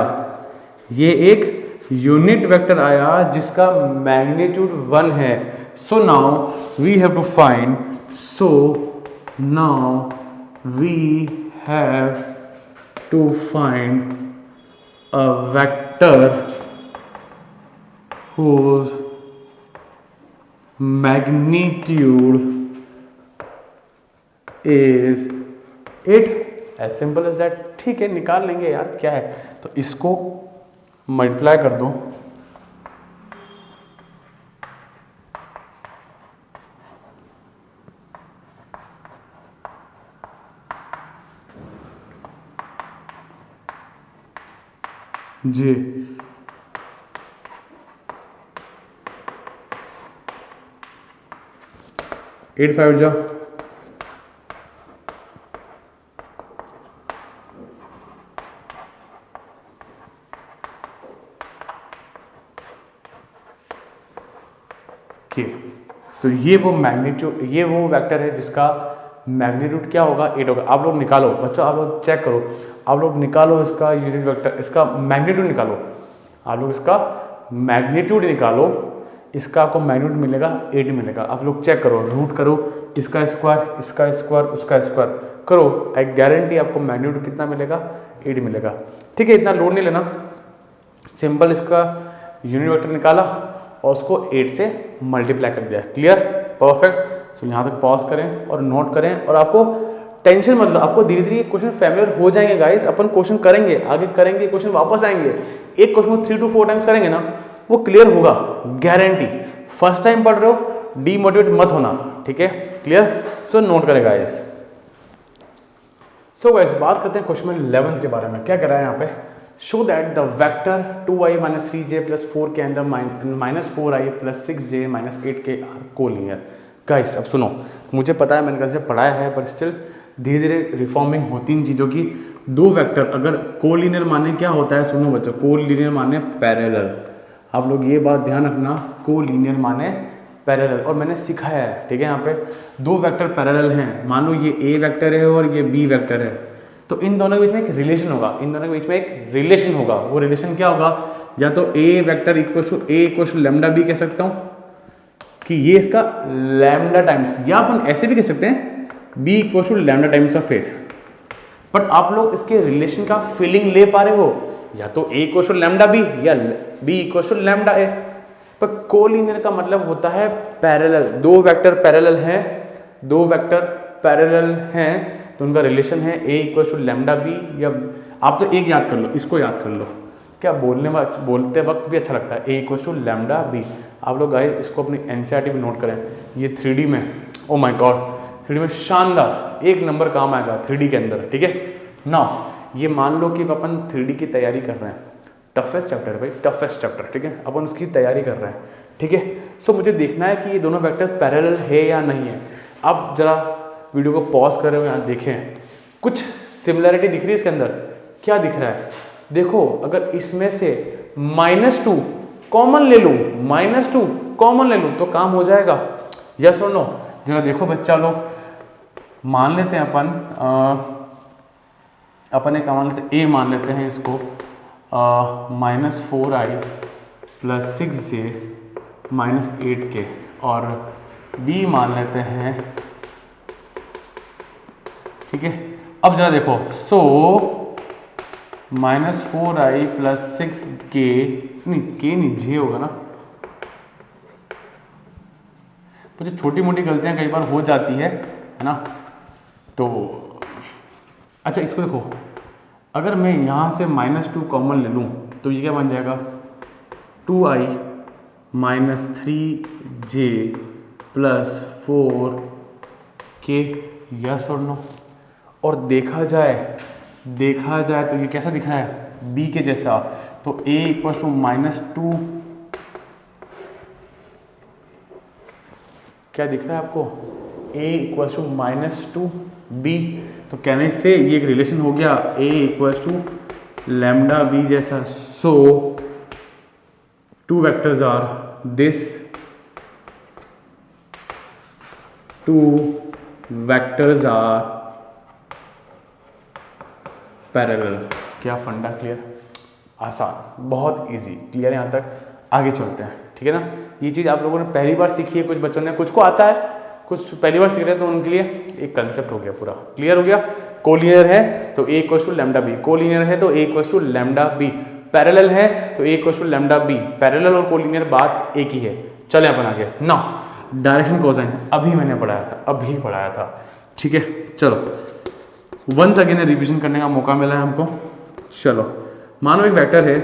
ये एक यूनिट वेक्टर आया जिसका मैग्नीट्यूड 1 है। So now we have to find, so now we have to find a vector whose magnitude is 8, as simple as that। ठीक है, निकाल लेंगे यार, क्या है। तो इसको मल्टीप्लाई कर दो, जी 8 5 जा, तो ये वो मैग्नीट्यूड, ये वो वेक्टर है जिसका मैग्नीट्यूड क्या होगा, 8 होगा। आप लोग निकालो बच्चों, आप लोग चेक करो, आप लोग निकालो इसका यूनिट वेक्टर, इसका मैग्नीट्यूड निकालो, आप लोग इसका मैग्नीट्यूड निकालो, इसका आपको मैग्नीट्यूड मिलेगा 8 मिलेगा। आप लोग चेक करो, रूट करो, इसका स्क्वायर, इसका स्क्वायर, उसका स्क्वायर करो, आई गारंटी आपको मैग्नीट्यूड कितना मिलेगा, 8 मिलेगा। ठीक है, इतना लोड नहीं लेना, सिंपल इसका यूनिट वेक्टर निकाला और उसको 8 से मल्टीप्लाई कर दिया। क्लियर? परफेक्ट। सो यहाँ तक पॉज करें और नोट करें, और आपको टेंशन मत लो, आपको धीरे धीरे क्वेश्चन फैमिलियर हो जाएंगे गाइस। अपन क्वेश्चन करेंगे, आगे करेंगे, क्वेश्चन वापस आएंगे, एक क्वेश्चन को 3 to 4 टाइम्स करेंगे ना, वो क्लियर होगा, गारंटी। फर्स्ट टाइम पढ़ रहे हो, डीमोटिवेट मत होना, ठीक है? क्लियर? सो नोट करें गाइस। सो गाइस, बात करते हैं क्वेश्चन 11 के बारे में। क्या कह रहा है यहाँ पे, show that the vector 2i - 3j + 4k and the -4i + 6j - 8k are collinear. Guys अब सुनो, मुझे पता है मैंने कल से पढ़ाया है, पर स्टिल धीरे धीरे रिफॉर्मिंग होती इन चीज़ों की। दो वेक्टर अगर कोलिनियर माने क्या होता है, सुनो बच्चों, कोलिनियर माने पैरेलल। आप लोग ये बात ध्यान रखना, कोलिनियर माने पैरेलल, और मैंने सिखाया है, ठीक है? यहाँ पे दो वेक्टर पैरेलल हैं, मान लो ये ए वेक्टर है और ये बी वेक्टर है, तो इन दोनों के बीच में एक रिलेशन होगा, इन दोनों के बीच में एक रिलेशन होगा। वो रिलेशन क्या होगा, या तो ए वेक्टर इक्वल लैम्डा बी कह सकता हूँ कि ये इसका लैम्डा टाइम्स, या अपन ऐसे भी कह सकते हैं B equal lambda times of A. But आप लोग इसके रिलेशन का फीलिंग ले पा रहे हो, या तो ए इक्वल लैम्डा बी या बी इक्वल लैम्डा ए। पर कोलिनियर का मतलब होता है पैरेलल, दो वेक्टर पैरेलल हैं, दो वेक्टर पैरेलल हैं तो उनका रिलेशन है ए इक्वल लैम्डा बी, या आप तो एक याद कर लो, इसको याद कर लो, क्या बोलते वक्त भी अच्छा लगता है, ए इक्वल लैम्डा बी। आप लोग गाइस इसको अपनी एनसीईआरटी में नोट करें, ये 3D में, ओ माय गॉड, 3D में शानदार एक नंबर काम आएगा 3D के अंदर, ठीक है? नाउ ये मान लो कि अपन 3D की तैयारी कर रहे हैं, टफेस्ट चैप्टर भाई, टफेस्ट चैप्टर, ठीक है? अपन उसकी तैयारी कर रहे हैं, ठीक है? सो मुझे देखना है कि ये दोनों वेक्टर पैरेलल है या नहीं है। आप जरा वीडियो को पॉज कर रहे हो, यहाँ देखें, कुछ सिमिलैरिटी दिख रही है इसके अंदर। क्या दिख रहा है, देखो, अगर इसमें से -2 कॉमन ले लूँ, -2 कॉमन ले लूँ तो काम हो जाएगा, यस और नो? जरा देखो बच्चा लोग, मान लेते हैं अपन एक मान लेते हैं, ए मान लेते हैं इसको, -4i + 6j - 8k, और बी मान लेते हैं ठीक है, अब जरा देखो, सो -4i + 6k, नहीं k नहीं, j होगा ना। तो जो छोटी मोटी गलतियां कई बार हो जाती है ना। तो अच्छा, इसको देखो, अगर मैं यहाँ से -2 कॉमन ले लूँ तो ये क्या बन जाएगा, 2i - 3j + 4k, यस और नो। और देखा जाए तो ये कैसा दिख रहा है, b के जैसा। तो a = -2, क्या दिख रहा है आपको, a = -2b। तो कहने से ये एक रिलेशन हो गया, a = λb जैसा। सो 2 vectors are this, 2 vectors are parallel. क्या फंडा क्लियर, आसान, बहुत इजी, क्लियर। यहाँ तक आगे चलते हैं, ठीक है ना। ये चीज़ आप लोगों ने पहली बार सीखी है, कुछ बच्चों ने, कुछ को आता है, कुछ पहली बार सीख रहे हैं, तो उनके लिए एक कंसेप्ट हो गया, पूरा क्लियर हो गया। कोलिनियर है तो a = λb, कोलिनियर है तो a = λb, पैरेलल है तो a = λb। पैरेलल और कोलिनियर बात एक ही है। चले अपन आगे ना, डायरेक्शन कोसाइन अभी मैंने पढ़ाया था, ठीक है। चलो वंस अगेन रिवीजन करने का मौका मिला है हमको। चलो मानो एक वेक्टर है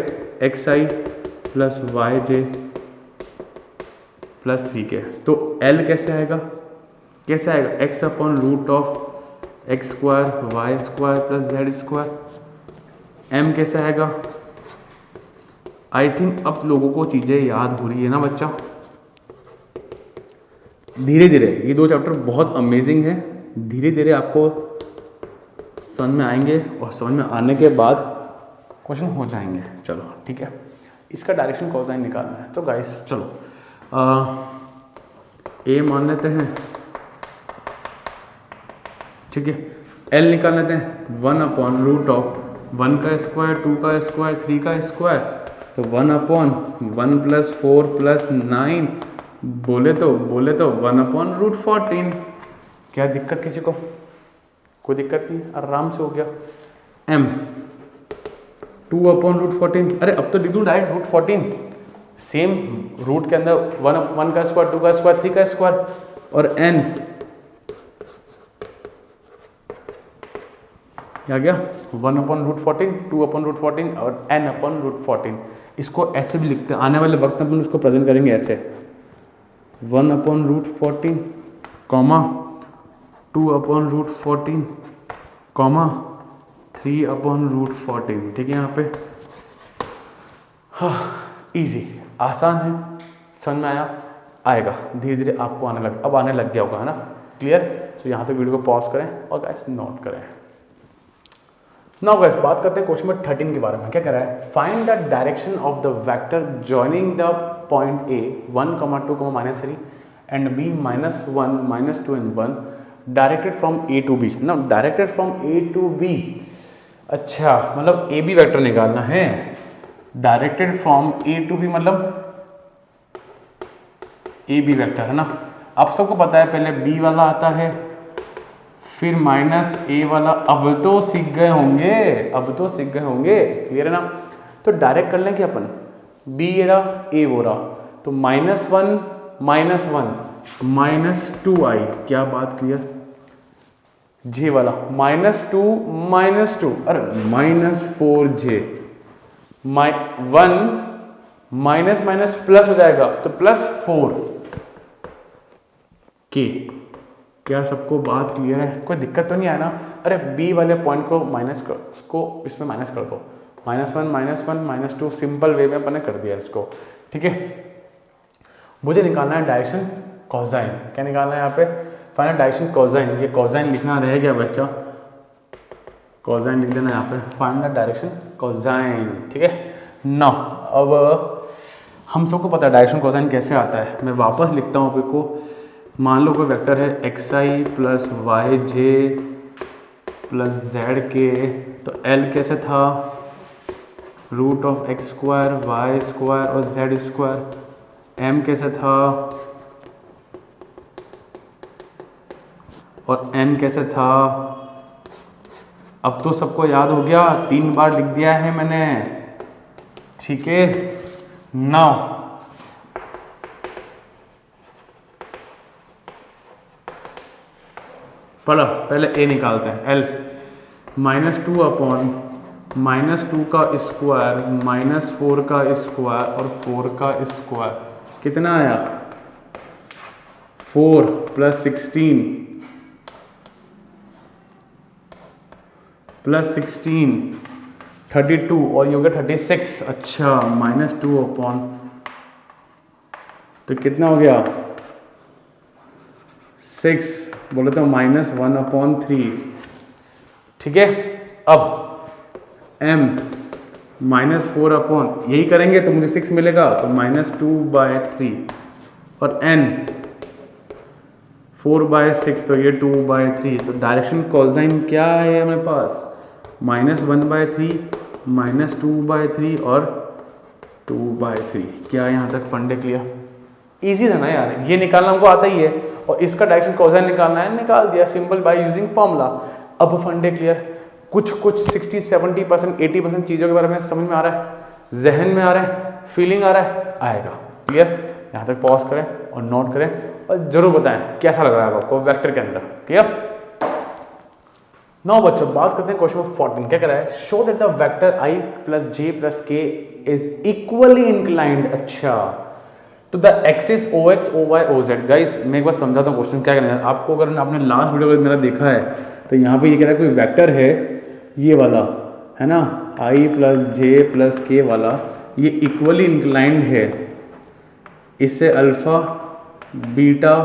xi + yj + 3k, तो L कैसे आएगा, x/√x² y² + z²। m कैसे आएगा, आई थिंक अब लोगों को चीज़ें याद हो रही है ना बच्चा, धीरे धीरे। ये 2 चैप्टर बहुत अमेजिंग है, धीरे धीरे आपको समझ में आएंगे और समझ में आने के बाद क्वेश्चन हो जाएंगे। चलो ठीक है, इसका डायरेक्शन कोसाइन निकालना है। तो गाइस चलो ए मान लेते हैं, ठीक है। एल निकाल लेते हैं, 1/√1 का स्क्वायर, 2 का स्क्वायर, 3 का स्क्वायर। तो 1/1 + 4 + 9, बोले तो 1/√14। क्या दिक्कत किसी को, कोई दिक्कत नहीं, आराम से हो गया। m 2/√14, अरे अब तो लिख दूँ डायरेक्ट √14, सेम रूट के अंदर 1 का स्क्वायर, 2 का स्क्वायर, 3 का स्क्वायर। और n क्या गया, 1/√14, 2/√14 और n/√14। इसको ऐसे भी लिखते हैं, आने वाले वक्त में उसको प्रेजेंट करेंगे ऐसे, 1/√14, 2/√14, 3/√14, ठीक है। यहाँ पे हाँ इजी, आसान है, समझ में आएगा धीरे धीरे आपको आने लग गया होगा, है ना, क्लियर। तो यहाँ पे वीडियो को पॉज करें और गाइस नोट करें। नाउ गाइस बात करते हैं क्वेश्चन नंबर 13 के बारे में। क्या कह रहा है, find the direction of the vector joining the point A 1, 2, -3 and B -1, -2 and 1 directed from A to B। ना directed from A to B, अच्छा मतलब ए बी वेक्टर निकालना है। Directed from A to B मतलब ए बी वेक्टर, है ना। आप सबको पता है पहले B वाला आता है, फिर -a वाला। अब तो सीख गए होंगे, क्लियर है ना। तो डायरेक्ट कर लें कि अपन b ये रहा, a वो रहा, तो -1 -2i, क्या बात क्लियर। j वाला -2 अरे -4j, 1 माइनस प्लस हो जाएगा तो +4k। क्या सबको बात क्लियर है, कोई दिक्कत तो नहीं आया ना। अरे b वाले पॉइंट को इसमें माइनस कर दो, -1 -2, सिंपल वे में अपन ने कर दिया इसको, ठीक है। मुझे निकालना है डायरेक्शन कोसाइन। क्या निकालना है यहाँ पे, फाइंड डायरेक्शन कोसाइन। ये कोसाइन लिखना रह गया बच्चा, कोसाइन लिख देना यहाँ पे, फाइंड द डायरेक्शन कोसाइन, ठीक है ना। अब हम सबको पता है डायरेक्शन कोसाइन कैसे आता है, मैं वापस लिखता हूँ आपको। मान लो कोई वेक्टर है xi + yj + zk, तो L कैसे था, √x² y² और z²। m कैसे था और n कैसे था, अब तो सबको याद हो गया, 3 बार लिख दिया है मैंने, ठीक है। नाउ पढ़ो, पहले ए निकालते हैं, एल -2 अपॉन -2 का स्क्वायर -4 का स्क्वायर और 4 का स्क्वायर कितना आया 4 + 16 + 16 32 और ये हो गया 36। अच्छा -2 अपॉन, तो कितना हो गया 6, बोले तो -1/3, ठीक है। अब m -4 अपॉन, यही करेंगे तो मुझे 6 मिलेगा, तो -2/3 और n 4/6 तो ये 2/3। तो डायरेक्शन कोसाइन क्या है हमारे पास, -1/3 -2/3 और 2/3। क्या यहाँ तक फंडे क्लियर? इजी था ना यार, ये निकालना हमको आता ही है और इसका डायरेक्शन कोसाइन निकालना है, निकाल दिया सिंपल बाय यूजिंग फॉर्मूला। अब फंडे क्लियर, कुछ 60-70% 80% चीज़ों के बारे में समझ में आ रहा है, जहन में आ रहा है, फीलिंग आ रहा है, आएगा। क्लियर? यहाँ तक पॉज करें और नोट करें और जरूर बताएं कैसा लग रहा है आपको वेक्टर के अंदर। क्लियर? नौ बच्चों बात करते हैं क्वेश्चन नंबर 14। क्या कह रहा है, show that the vector i + j + k is equally inclined. अच्छा, तो the axis OX OY OZ। Guys मैं एक बार समझाता हूँ क्वेश्चन क्या करना है आपको। अगर आपने लास्ट वीडियो मेरा देखा है तो यहाँ पे ये कह रहा है कोई वेक्टर है ये वाला, है ना, i + j + k वाला, ये इक्वली इंक्लाइंड है, इससे अल्फा बीटा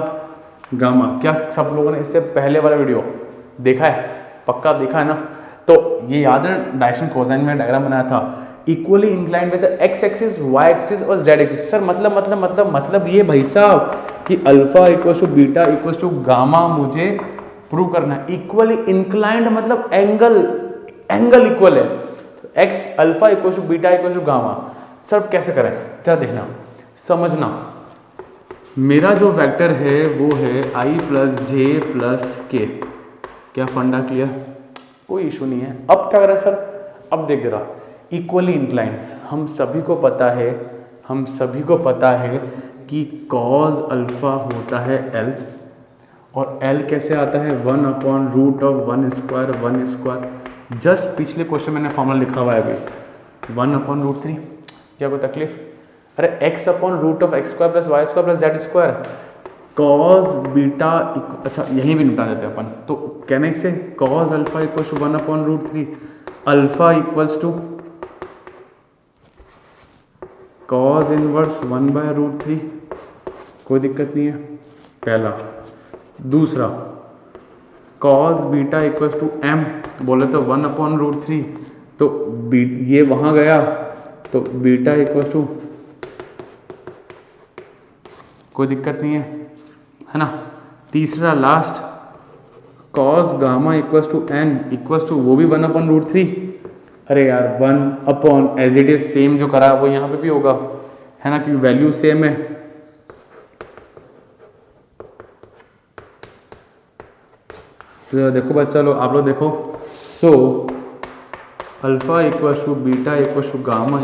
गामा। क्या सब लोगों ने इससे पहले वाला वीडियो देखा है? पक्का देखा है ना। तो ये याद है डायरेक्शन कोसाइन में डायग्राम बनाया था, equally inclined with the x axis y axis और z एक्सिस। सर मतलब ये भाई साहब कि अल्फा = बीटा = गामा मुझे प्रूव करना है। इक्वली इंक्लाइंड मतलब एंगल इक्वल है, x alpha = beta = gamma. Sir कैसे करें, क्या देखना समझना। मेरा जो वेक्टर है वो है i + j + k। क्या फंडा क्लियर? कोई इशू नहीं है। अब क्या करें सर, अब देख जरा, इक्वली इंक्लाइंड हम सभी को पता है कि कॉज अल्फा होता है L, और L कैसे आता है 1/√1²1²। जस्ट पिछले क्वेश्चन मैंने फॉर्मूला लिखा हुआ है अभी 1/√3। क्या कोई तकलीफ? अरे x/√x² + y² + z²। Cos beta, अच्छा यहीं भी निपटा देते हैं अपन। तो कहने से cause alpha = 1/√3, alpha = cause inverse 1/√3। कोई दिक्कत नहीं है, पहला। दूसरा कॉज बीटा = m, बोले तो 1/√3, तो ये वहाँ गया तो बीटा = कोई दिक्कत नहीं है ना। तीसरा लास्ट कॉस गामा = n वो भी 1/√3। अरे यार 1 एज इट इज सेम जो करा वो यहाँ पे भी होगा, है ना, क्योंकि वैल्यू सेम है। तो देखो बच्चा लोग, आप लोग देखो, so alpha = beta = gamma =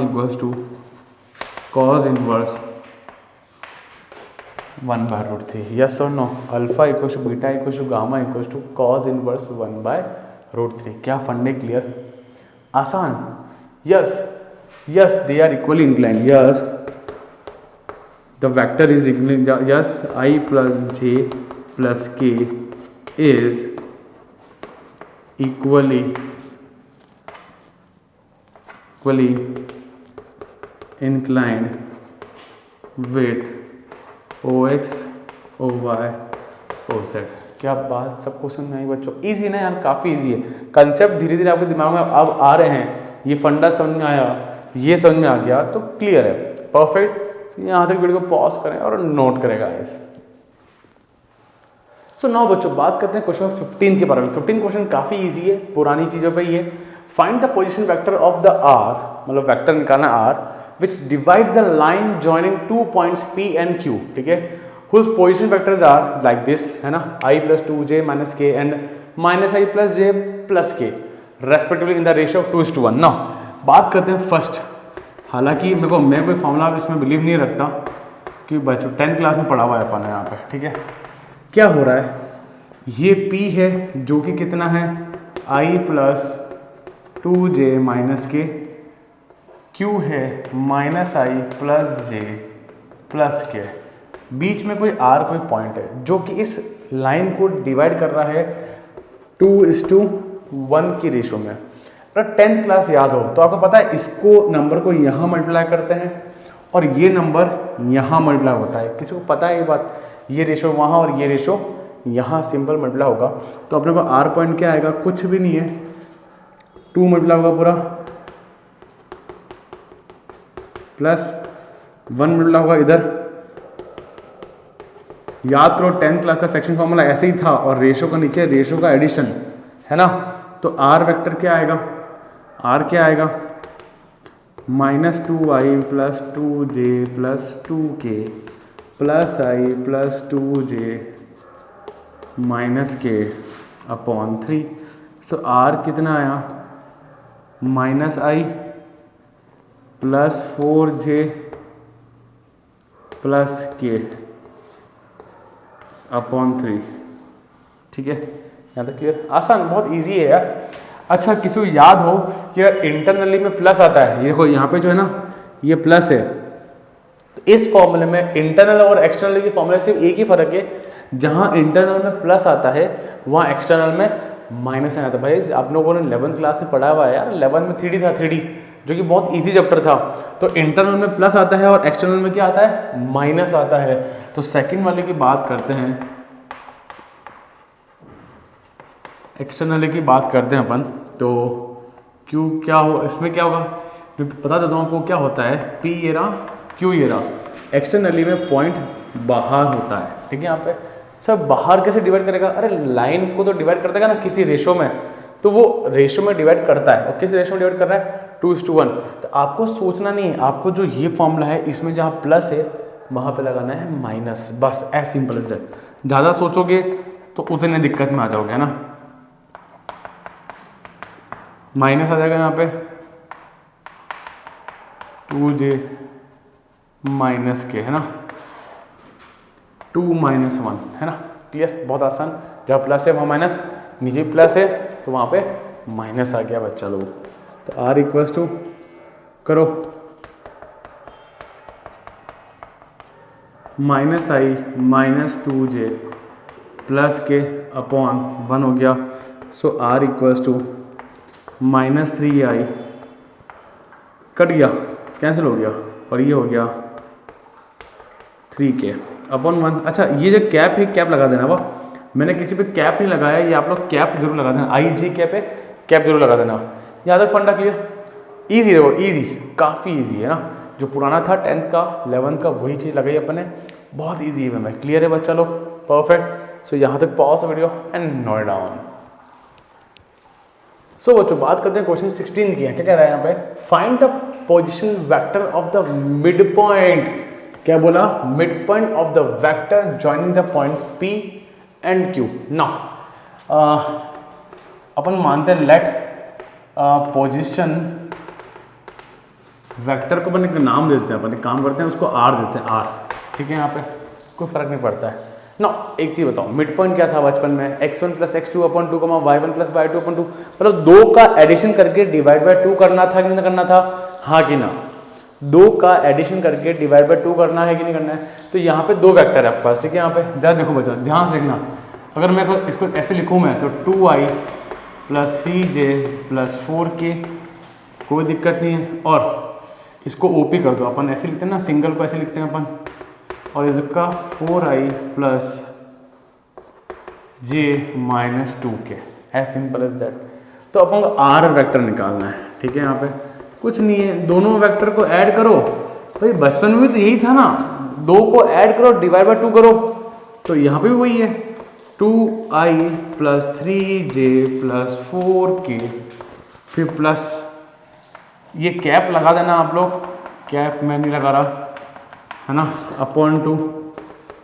cos inverse 1/√3। Yes और no? Alpha = beta = gamma = cos inverse 1/√3। क्या फंडे क्लियर? आसान? Yes they are equally inclined. Yes the vector is yes i + j + k is equally inclined with OX OY OZ। क्या बात सबको समझ में आई बच्चों? इजी ना यार, काफ़ी इजी है। कंसेप्ट धीरे धीरे आपके दिमाग में अब आ रहे हैं, ये फंडा समझ में आया, ये समझ में आ गया तो क्लियर है, परफेक्ट। यहाँ तक वीडियो को पॉज करें और नोट करेगा इस। सो नाउ बच्चों बात करते हैं क्वेश्चन 15 के बारे में। 15 क्वेश्चन काफ़ी इजी है, पुरानी चीज़ों पे ही है। Find the position vector of the R, मतलब वेक्टर निकालना R, which divides the line joining 2 points P and Q, ठीक है, whose position vectors are like this, है ना, i + 2j - k and -i + j + k। Respectively in the ratio of 2:1। ना बात करते हैं फर्स्ट। हालांकि मैं कोई फॉर्मूला इसमें बिलीव नहीं रखता कि बच्चों 10th क्लास में पढ़ा हुआ है अपन यहाँ पे, ठीक है। क्या हो रहा है, ये P है जो कि कितना है I प्लस 2j माइनस के, Q है minus I plus j plus के, बीच में कोई R कोई पॉइंट है जो कि इस लाइन को डिवाइड कर रहा है 2:1 की रेशो में। अगर 10th क्लास याद हो तो आपको पता है इसको नंबर को यहाँ मल्टीप्लाई करते हैं और ये नंबर यहाँ मल्टीप्लाई होता है। किसी को पता है ये बात, ये रेशो वहाँ और ये रेशो यहाँ सिंपल मल्टीप्लाई होगा। तो अपने पास R पॉइंट क्या आएगा, कुछ भी नहीं है, 2 मल्टीप्लाई होगा पूरा प्लस 1 मल्टीप्लाई होगा इधर। याद करो 10th क्लास का सेक्शन फॉर्मूला ऐसे ही था और रेशो का नीचे रेशो का एडिशन है ना। तो R वेक्टर क्या आएगा, R क्या आएगा -2i plus 2j plus 2k plus i plus 2j minus के अपॉन 3। सो R कितना आया -i plus 4j plus k upon 3। ठीक है, यहाँ तक क्लियर, आसान, बहुत इजी है यार। अच्छा, किसी को याद हो कि यार इंटरनली में प्लस आता है, ये देखो यहाँ पे जो है ना ये प्लस है, तो इस फॉर्मूले में इंटरनल और एक्सटर्नल के फॉर्मूले सिर्फ एक ही फर्क है, जहाँ इंटरनल में प्लस आता है वहाँ एक्सटर्नल में माइनस आता है। भाई आप लोगों ने 11th क्लास में पढ़ा हुआ है यार, 11 में 3D था, 3D जो कि बहुत इजी चैप्टर था। तो इंटरनल में प्लस आता है और एक्सटर्नल में क्या आता है, माइनस आता है। तो सेकंड वाले की बात करते हैं, एक्सटर्नल की बात करते हैं अपन। तो क्यू क्या हो, इसमें क्या होगा बता देता हूँ आपको क्या होता है, पी ये रहा, क्यू ये रहा। एक्सटर्नली में पॉइंट बाहर होता है, ठीक है। यहाँ पे सब बाहर कैसे डिवाइड करेगा, अरे लाइन को तो डिवाइड करता है ना किसी रेशो में, तो वो रेशो में डिवाइड करता है। और किस रेशो में डिवाइड कर रहा है, 2:1। तो आपको सोचना नहीं है, आपको जो ये फॉर्मूला है इसमें जहाँ प्लस है वहाँ पे लगाना है माइनस, बस एज सिंपल एज दैट। ज़्यादा सोचोगे तो उतने दिक्कत में आ जाओगे, है ना। माइनस आ जाएगा यहाँ पे 2j माइनस के, है ना, 2 - 1, है ना, क्लियर, बहुत आसान। जहाँ प्लस है वहाँ माइनस, नीचे प्लस है तो वहाँ पे माइनस आ गया बच्चा लोग। तो R इक्वल्स टू करो -i -2j plus k upon 1 हो गया। So R equals to -3i, cut गया, कैंसिल हो गया, और ये हो गया 3k अपॉन 1। अच्छा, ये जो कैप है कैप लगा देना, वाह, मैंने किसी पे कैप नहीं लगाया, ये आप लोग कैप जरूर लगा देना, IJ कैप है, कैप जरूर लगा देना। यहाँ तक फंडा क्लियर, ईजी देखो, ईजी, काफ़ी ईजी है ना। जो पुराना था 10th का 11th का वही चीज़ लगाई अपन ने, बहुत ईजी है। मैं क्लियर है बच्चा लोग, परफेक्ट। सो यहाँ तक pause video and note down. So बच्चों बात करते हैं क्वेश्चन 16 की है। क्या कह रहा है यहाँ पे, find the position vector of the mid point. क्या बोला, mid point of the vector joining the points P and Q। ना अपन मानते हैं लेट पोजिशन वेक्टर को अपन एक नाम देते हैं, अपन एक काम करते हैं उसको R देते हैं, R, ठीक है। यहाँ पे कोई फर्क नहीं पड़ता है ना। एक चीज़ बताओ, मिड पॉइंट क्या था बचपन में, x1 + x2 upon 2, y1 + y2 upon 2, मतलब 2 का एडिशन करके डिवाइड बाय 2 करना था कि नहीं करना था, हाँ कि ना। 2 का एडिशन करके डिवाइड बाय 2 करना है कि नहीं करना है। तो यहाँ पे 2 वेक्टर है आपके पास, ठीक है। यहाँ पे जरा देखो बच्चों, ध्यान से देखना, अगर मैं इसको ऐसे लिखूँ मैं, तो 2i + 3j + 4k, कोई दिक्कत नहीं है। और इसको OP कर दो, अपन ऐसे लिखते हैं ना, सिंगल को ऐसे लिखते हैं अपन, और इसका 4i + j - 2k, as simple as that. तो अपन को R वेक्टर निकालना है, ठीक है। यहाँ पे कुछ नहीं है, दोनों वेक्टर को ऐड करो। भाई बचपन में भी तो यही था ना, 2 को ऐड करो, डिवाइड बाय 2 करो। तो यहाँ पे भी वही है, 2i + 3j + 4k, फिर प्लस ये कैप लगा देना आप लोग, कैप मैं नहीं लगा रहा, है ना, अपॉन 2।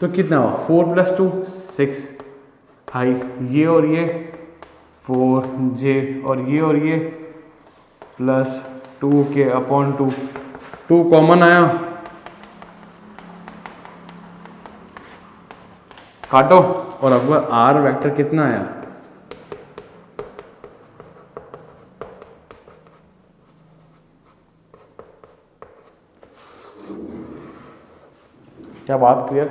तो कितना हुआ, 4 + 2 6i, ये और ये 4j और ये प्लस 2k अपॉन 2, 2 कॉमन आया, काटो, और अब r वेक्टर कितना आया, क्या बात clear,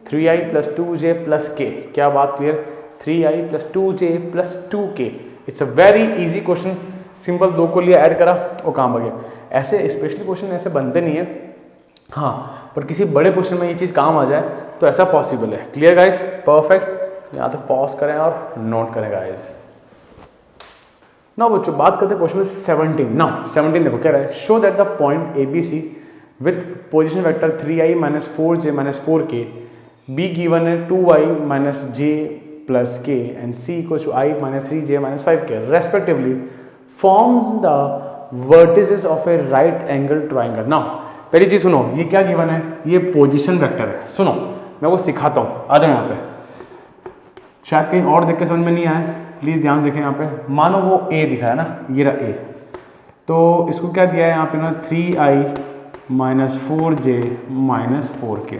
3i plus 2j plus k, क्या बात clear, 3i plus 2j plus 2k। It's a very easy question, simple, 2 को लिया, ऐड करा, वो काम आ गया। ऐसे स्पेशली क्वेश्चन ऐसे बनते नहीं है, हाँ, पर किसी बड़े क्वेश्चन में ये चीज़ काम आ जाए तो ऐसा पॉसिबल है। Clear guys, perfect. यहाँ तक पॉज करें और नोट करें गाइस। ना बच्चों बात करते हैं क्वेश्चन 17। ना 17 देखो क्या रहा है, show that the point A B C with position vector 3i minus 4j minus 4k B given है 2i minus j plus k and c equals to i minus 3j minus 5k respectively form the vertices of a right angle triangle. Now पहली चीज सुनो, ये क्या given है, ये position vector है। सुनो मैं वो सिखाता हूँ, आ जाओ यहाँ पे, शायद कहीं और देख के समझ में नहीं आए, प्लीज ध्यान देखें यहाँ पे। मानो वो a दिखा है ना, ये रहा a, तो इसको क्या दिया है यहाँ पे ना, 3i minus 4j minus 4k,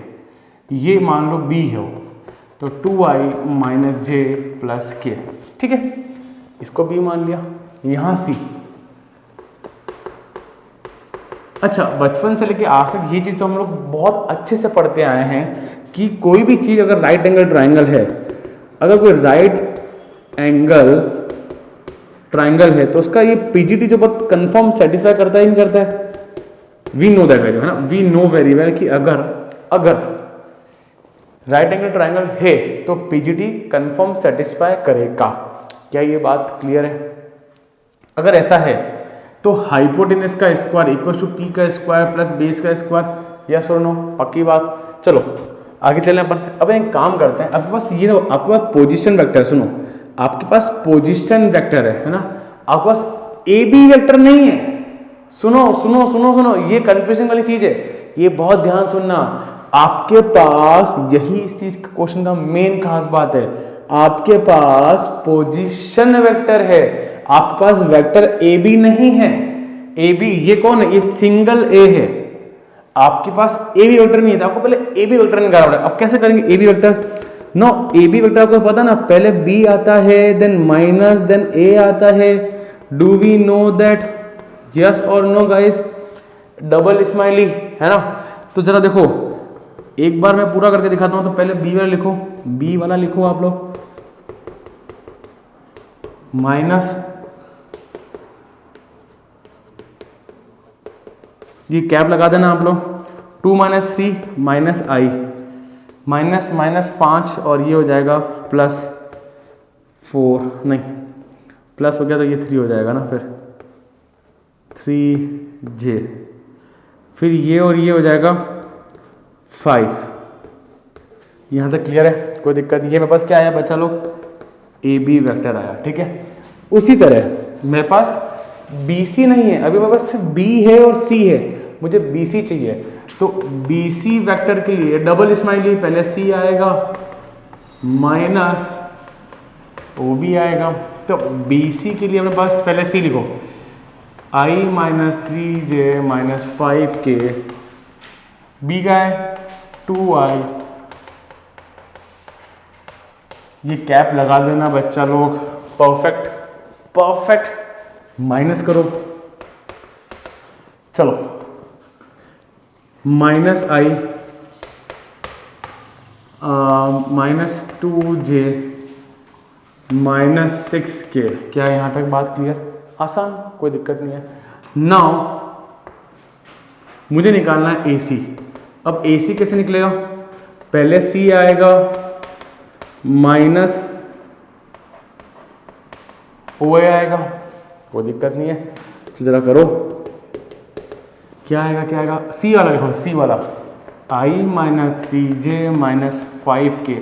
ये मान लो b है वो, तो 2i minus j plus k, ठीक है, इसको b मान लिया, यहाँ c। अच्छा, बचपन से लेके आज तक ये चीज़ तो हम लोग बहुत अच्छे से पढ़ते आए हैं कि कोई भी चीज़ अगर राइट एंगल ट्राइंगल है, अगर कोई राइट एंगल ट्राइंगल है तो उसका ये पीजीटी जो बहुत कंफर्म सेटिस्फाई करता है, नहीं करता है, वी नो दैट वेरी, है ना, वी नो वेरी वेल कि अगर राइट एंगल ट्राइंगल है तो पीजीटी कंफर्म सेटिस्फाई करेगा। क्या ये बात क्लियर है? अगर ऐसा है तो हाइपोटेनस का स्क्वायर इक्वल टू पी का स्क्वायर प्लस बेस का स्क्वायर, यस और नो, पक्की बात। चलो आगे चलें अपन। अब एक काम करते हैं, आपके पास ये आपके पास पोजीशन वेक्टर, सुनो आपके पास पोजीशन वेक्टर है ना, आपके पास ए बी वेक्टर नहीं है। सुनो सुनो सुनो सुनो, ये कंफ्यूजिंग वाली चीज है, ये बहुत ध्यान सुनना। आपके पास यही इस चीज का क्वेश्चन का मेन खास बात है, आपके पास पोजीशन वेक्टर है, आपके पास वेक्टर ए बी नहीं है। ए बी ये कौन है? ये सिंगल ए है, आपके पास ए बी वेक्टर नहीं है, तो आपको पहले ए बी वेक्टर निकालना पड़ेगा। अब कैसे करेंगे A B vector? No, A B vector आपको पता ना, पहले बी आता है, देन माइनस, देन ए आता है। Do we know that? Yes और नो गाइस? डबल स्माइली है ना। तो जरा देखो, एक बार मैं पूरा करके दिखाता हूं। तो पहले बी वाला लिखो, बी वाला लिखो आप लोग, माइनस, ये कैप लगा देना आप लोग, 2 माइनस 3 माइनस आई, माइनस माइनस 5 और ये हो जाएगा प्लस 4, नहीं प्लस हो गया तो ये 3 हो जाएगा ना, फिर 3j, फिर ये और ये हो जाएगा 5। यहाँ तक क्लियर है? कोई दिक्कत नहीं है। मेरे पास क्या आया बच्चा लोग? ए बी वेक्टर आया, ठीक है। उसी तरह मेरे पास बी सी नहीं है, अभी मेरे पास सिर्फ बी है और सी है, मुझे बी सी चाहिए। तो बी सी वैक्टर के लिए डबल स्माइली, पहले सी आएगा माइनस ओ बी आएगा। तो बी सी के लिए अपने पास पहले सी लिखो, आई minus 3j minus 5k, B का है 2i, ये कैप लगा देना बच्चा लोग, परफेक्ट परफेक्ट। माइनस करो, चलो माइनस आई माइनस 2j माइनस 6k। क्या यहाँ तक बात क्लियर? आसान, कोई दिक्कत नहीं है। नाउ मुझे निकालना है AC। अब AC कैसे निकलेगा? पहले C आएगा माइनस OA आएगा, कोई दिक्कत नहीं है। तो जरा करो, क्या आएगा क्या आएगा? C वाला लिखो, C वाला, I minus 3j minus 5k।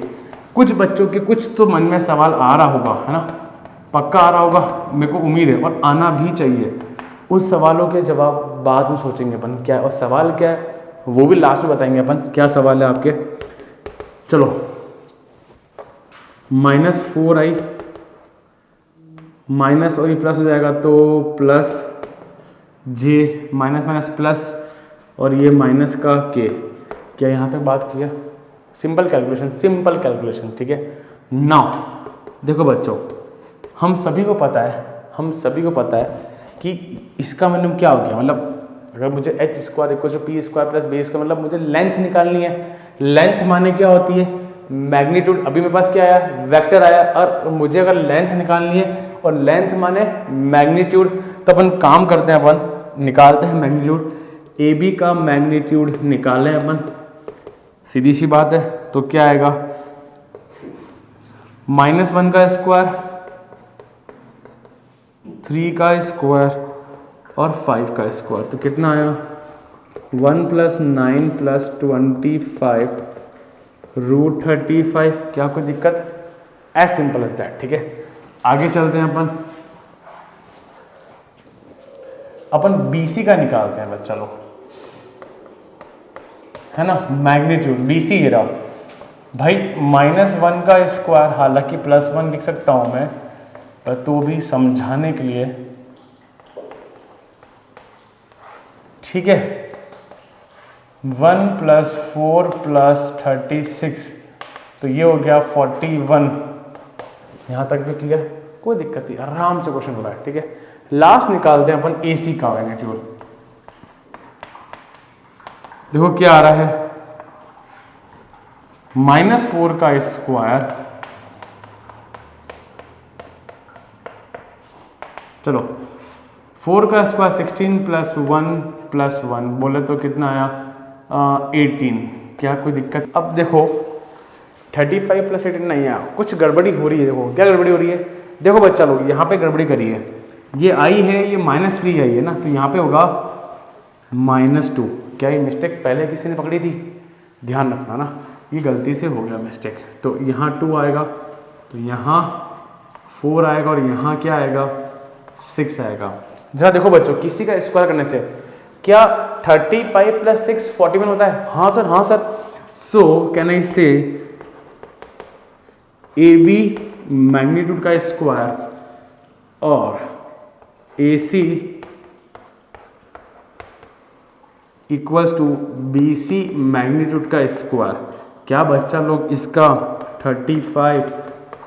कुछ बच्चों के कुछ तो मन में सवाल आ रहा होगा, है ना, पक्का आ रहा होगा, मेरे को उम्मीद है, और आना भी चाहिए। उस सवालों के जवाब बाद में सोचेंगे अपन क्या है, और सवाल क्या है वो भी लास्ट में बताएंगे अपन, क्या सवाल है आपके। चलो माइनस 4i माइनस और ये प्लस हो जाएगा तो प्लस जे, माइनस माइनस प्लस, और ये माइनस का के। क्या यहाँ तक बात क्लियर? सिंपल कैलकुलेशन, ठीक है। नाउ देखो बच्चों, हम सभी को पता है कि इसका मतलब क्या हो गया, मतलब अगर मुझे H square equal to P square plus B square, मतलब मुझे लेंथ निकालनी है। लेंथ माने क्या होती है? मैग्नीट्यूड। अभी मेरे पास क्या आया? वेक्टर आया। और मुझे अगर लेंथ निकालनी है और लेंथ माने मैग्नीट्यूड, तो अपन काम करते हैं, अपन निकालते हैं मैग्नीट्यूड। ए बी का मैग्नीट्यूड निकालें अपन, सीधी सी बात है। तो क्या आएगा? -1 का स्क्वायर, 3 का स्क्वायर और 5 का स्क्वायर, तो कितना आया? 1 + 9 + 25 √35। क्या कोई दिक्कत? एज सिंपल एज दैट, ठीक है। आगे चलते हैं, अपन BC का निकालते हैं बच्चा लोग, है ना। मैग्नीट्यूड BC ये रहा भाई। -1 का स्क्वायर, हालांकि +1 लिख सकता हूं मैं, पर तो भी समझाने के लिए, ठीक है। 1 + 4 + 36, तो ये हो गया 41। यहां तक भी क्लियर? कोई दिक्कत नहीं, आराम से क्वेश्चन हो रहा है, ठीक है। लास्ट निकालते हैं अपन AC का मैग्नीट्यूड। देखो क्या आ रहा है? -4 का स्क्वायर, चलो 4 का स्क्वायर 16 + 1 + 1 बोले तो कितना आया? 18। क्या कोई दिक्कत? अब देखो 35 + 18 नहीं आया, कुछ गड़बड़ी हो रही है। देखो क्या गड़बड़ी हो रही है? देखो बच्चा लोग, यहाँ पे गड़बड़ी करी है। ये आई है, ये -3 आई है ना, तो यहाँ पे होगा -2। क्या ये मिस्टेक पहले किसी ने पकड़ी थी? ध्यान रखना ना, ये गलती से हो गया मिस्टेक। तो यहाँ 2 आएगा, तो यहाँ 4 आएगा, और यहाँ क्या आएगा? 6 आएगा। जरा देखो बच्चों, किसी का स्क्वायर करने से क्या 35 + 6 41 होता है? हाँ सर, हाँ sir. So can I say AB magnitude का स्क्वायर और AC equals to BC magnitude का स्क्वायर। क्या बच्चा लोग इसका 35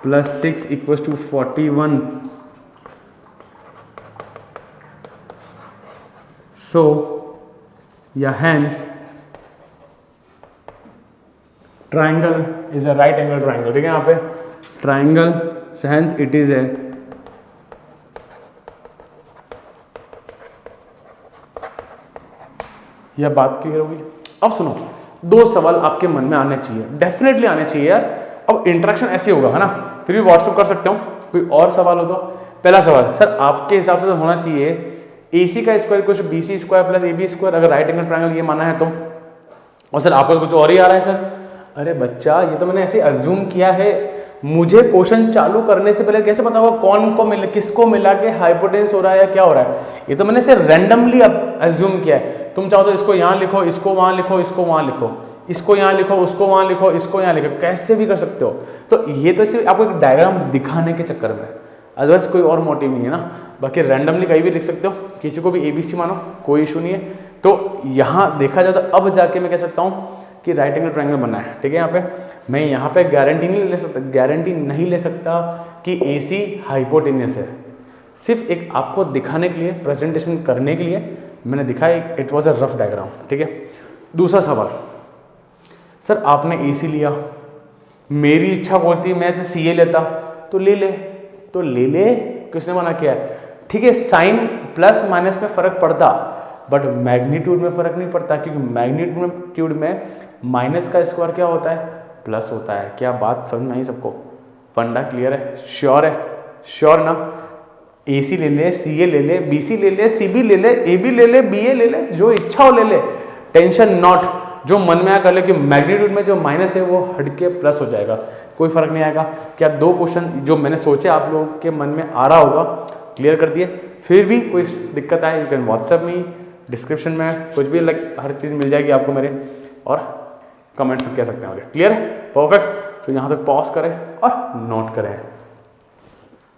+ 6 इक्वल्स टू 41। सो या hence triangle is a right angle triangle, ठीक है। यहाँ पे ट्राइंगल से हैंस इट इज ए यह बात क्लियर होगी। अब सुनो, 2 सवाल आपके मन में आने चाहिए, डेफिनेटली आने चाहिए यार। अब इंटरेक्शन ऐसे होगा, है ना। फिर भी व्हाट्सअप कर सकते हो, कोई और सवाल हो तो। पहला सवाल, सर आपके हिसाब से तो होना चाहिए AC का स्क्वायर कुछ BC square plus AB square, अगर राइट एंगल ट्राइंगल ये माना है तो। और सर आपको कुछ और ही आ रहा है सर। अरे बच्चा, ये तो मैंने ऐसे अज्यूम किया है। मुझे क्वेश्चन चालू करने से पहले कैसे पता होगा कौन को मिले, किसको मिला के हाइपोटेन्यूस हो रहा है या क्या हो रहा है? ये तो मैंने सिर्फ रैंडमली अज्यूम किया है। तुम चाहो तो इसको यहाँ लिखो, इसको वहाँ लिखो, इसको वहाँ लिखो, इसको यहाँ लिखो, उसको वहाँ लिखो, इसको यहाँ लिखो, कैसे भी कर सकते हो। तो ये तो सिर्फ आपको एक डायग्राम दिखाने के चक्कर में, अदरवाइज कोई और मोटिव नहीं है ना। बाकी रैंडमली कहीं भी लिख सकते हो, किसी को भी ABC मानो, कोई इशू नहीं है। तो यहाँ देखा जाए तो अब जाके मैं कह सकता हूँ कि राइट एंगल ट्रायंगल बना है, ठीक है। यहाँ पे मैं यहाँ पे गारंटी नहीं ले सकता कि AC हाइपोटेन्यूस है। सिर्फ एक आपको दिखाने के लिए, प्रेजेंटेशन करने के लिए मैंने दिखाया। It was a rough diagram, ठीक है। दूसरा सवाल, सर आपने AC लिया, मेरी इच्छा होती मैं तो CA लेता, तो ले ले, किसने मना किया है? ठीक है, साइन प्लस माइनस में फर्क पड़ता, बट मैग्नीट्यूड में फर्क नहीं पड़ता, क्योंकि मैग्नीट्यूड में माइनस का स्क्वायर क्या होता है? प्लस होता है। क्या बात समझ में आई सबको? फंडा क्लियर है? श्योर है? श्योर ना? AC ले ले, CA ले ले, BC ले ले, CB ले ले, AB ले ले, BA ले ले, जो इच्छा हो ले ले, टेंशन नॉट। जो मन में आया कर ले कि मैग्नीट्यूड में जो माइनस है वो हटके प्लस हो जाएगा, कोई फर्क नहीं आएगा। क्या 2 क्वेश्चन जो मैंने सोचे आप लोगों के मन में आ रहा होगा क्लियर कर दिए। फिर भी कोई दिक्कत आए, यू कैन व्हाट्सएप में, डिस्क्रिप्शन में कुछ भी हर चीज़ मिल जाएगी आपको मेरे, और कमेंट्स में कह सकते हैं मुझे। क्लियर है? परफेक्ट। तो यहाँ तक पॉज करें और नोट करें।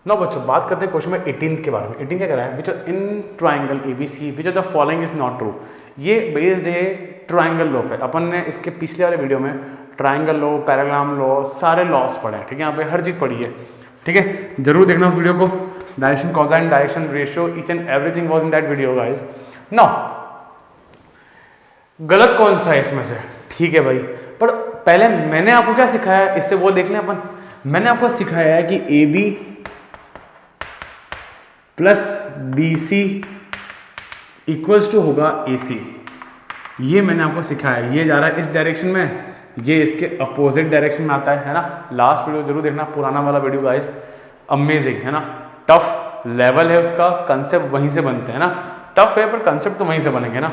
नो बच्चों, बात करते हैं क्वेश्चन में 18 के बारे में। 18 क्या कह रहा है, which in triangle ABC which of the following is not true. ये बेस्ड है ट्राइंगल लॉ पे। अपन ने इसके पिछले वाले वीडियो में ट्राइंगल लॉ, पैराग्राम लॉ, सारे लॉस पढ़े हैं, ठीक है, यहाँ पे हर चीज़ पढ़ी है, ठीक है, जरूर देखना उस वीडियो को। Direction, cosine, direction, ratio, each and everything was in that video guys. Now गलत कौन सा है इसमें से, ठीक है भाई, पर पहले मैंने आपको क्या सिखाया है, इससे वो देख लें अपन। मैंने आपको सिखाया है कि AB plus BC equals to होगा AC। ये मैंने आपको सिखाया है। ये जा रहा है इस डायरेक्शन में, ये इसके अपोजिट डायरेक्शन में आता है ना। लास्ट वीडियो जरूर देखना, पुराना वाला वीडियो गाइस, अमेजिंग है ना। टफ लेवल है उसका, कंसेप्ट वहीं से बनते हैं ना। टफ है पर कंसेप्ट तो वहीं से बनेंगे ना,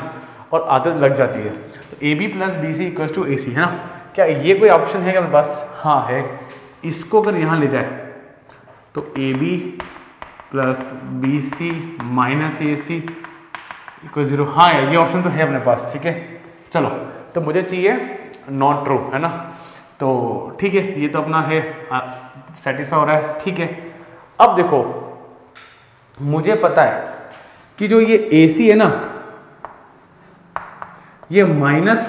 और आदत लग जाती है। तो AB plus BC equals to AC है ना। क्या ये कोई ऑप्शन है क्या बस? हाँ है। इसको अगर यहाँ ले जाए तो AB plus BC minus AC equal 0। हाँ यार, ये ऑप्शन तो है अपने पास, ठीक है। चलो, तो मुझे चाहिए नॉट ट्रू, है ना। तो ठीक है, ये तो अपना है, सेटिस्फाई हो रहा है, ठीक है। अब देखो, मुझे पता है कि जो ये AC है ना, ये माइनस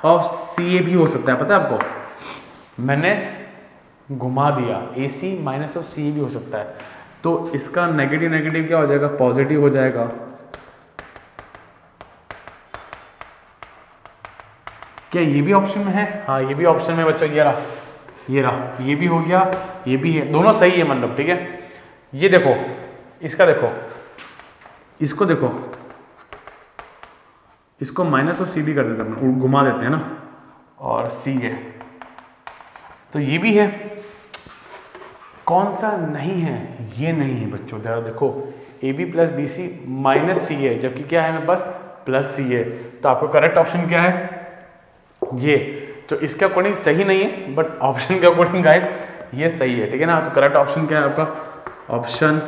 ऑफ CA भी हो सकता है, पता है आपको। मैंने घुमा दिया, AC माइनस ऑफ CA भी हो सकता है। तो इसका नेगेटिव नेगेटिव क्या हो जाएगा, पॉजिटिव हो जाएगा। क्या ये भी ऑप्शन में है? हाँ, ये भी ऑप्शन में बच्चों, ये रहा, ये रहा, ये भी हो गया, ये भी है, दोनों सही है मतलब, ठीक है। ये देखो, इसका देखो, इसको देखो, इसको माइनस ऑफ C भी कर देते हैं, घुमा देते हैं ना, और C है, तो ये भी है। कौन सा नहीं है? ये नहीं है बच्चों, जरा देखो, AB plus BC minus C है, जबकि क्या है मेरे पास, प्लस C है। तो आपको करेक्ट ऑप्शन क्या है, ये। तो इसके अकॉर्डिंग सही नहीं है, बट ऑप्शन के अकॉर्डिंग गाइस ये सही है, ठीक है ना। तो करेक्ट ऑप्शन क्या है आपका, ऑप्शन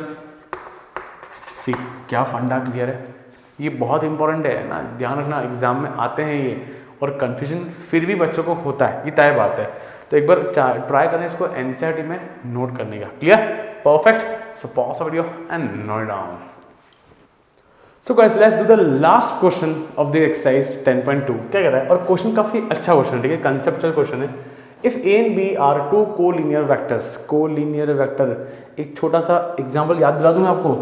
C। क्या फंडा क्लियर है? ये बहुत इंपॉर्टेंट है ना, ध्यान रखना, एग्जाम में आते हैं ये, और कंफ्यूजन फिर भी बच्चों को होता है, ये तय बात है। तो एक बार ट्राई करें इसको NCERT में नोट करने का। Clear? Perfect. So pause the video and note down. So guys, let's do the last question of the exercise 10.2। क्या कह रहा है, और क्वेश्चन काफी अच्छा क्वेश्चन है, ठीक है, कंसेप्चुअल क्वेश्चन है। If A and B are two collinear vectors, collinear vector, एक छोटा सा एग्जांपल याद दिला दूं मैं आपको।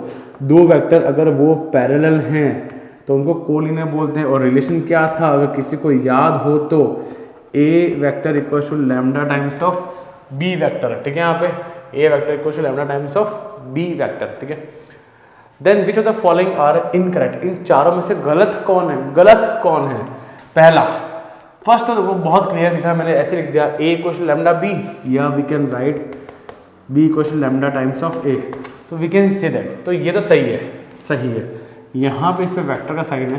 दो वेक्टर अगर वो पैरेलल हैं तो उनको कोलिनियर बोलते हैं। और रिलेशन क्या था, अगर किसी को याद हो तो, A vector equal to lambda times of B vector, ठीक है। यहाँ पे A vector equal to lambda times of B vector, ठीक है। Then which of the following are incorrect, इन चारों में से गलत कौन है, गलत कौन है? पहला, फर्स्ट तो वो बहुत क्लियर दिखा, मैंने ऐसे लिख दिया, A equal to lambda B, या we can write B equal to lambda times of A, तो वी कैन से दैट। तो ये तो सही है, सही है। यहाँ पे इस पे वेक्टर का साइन है,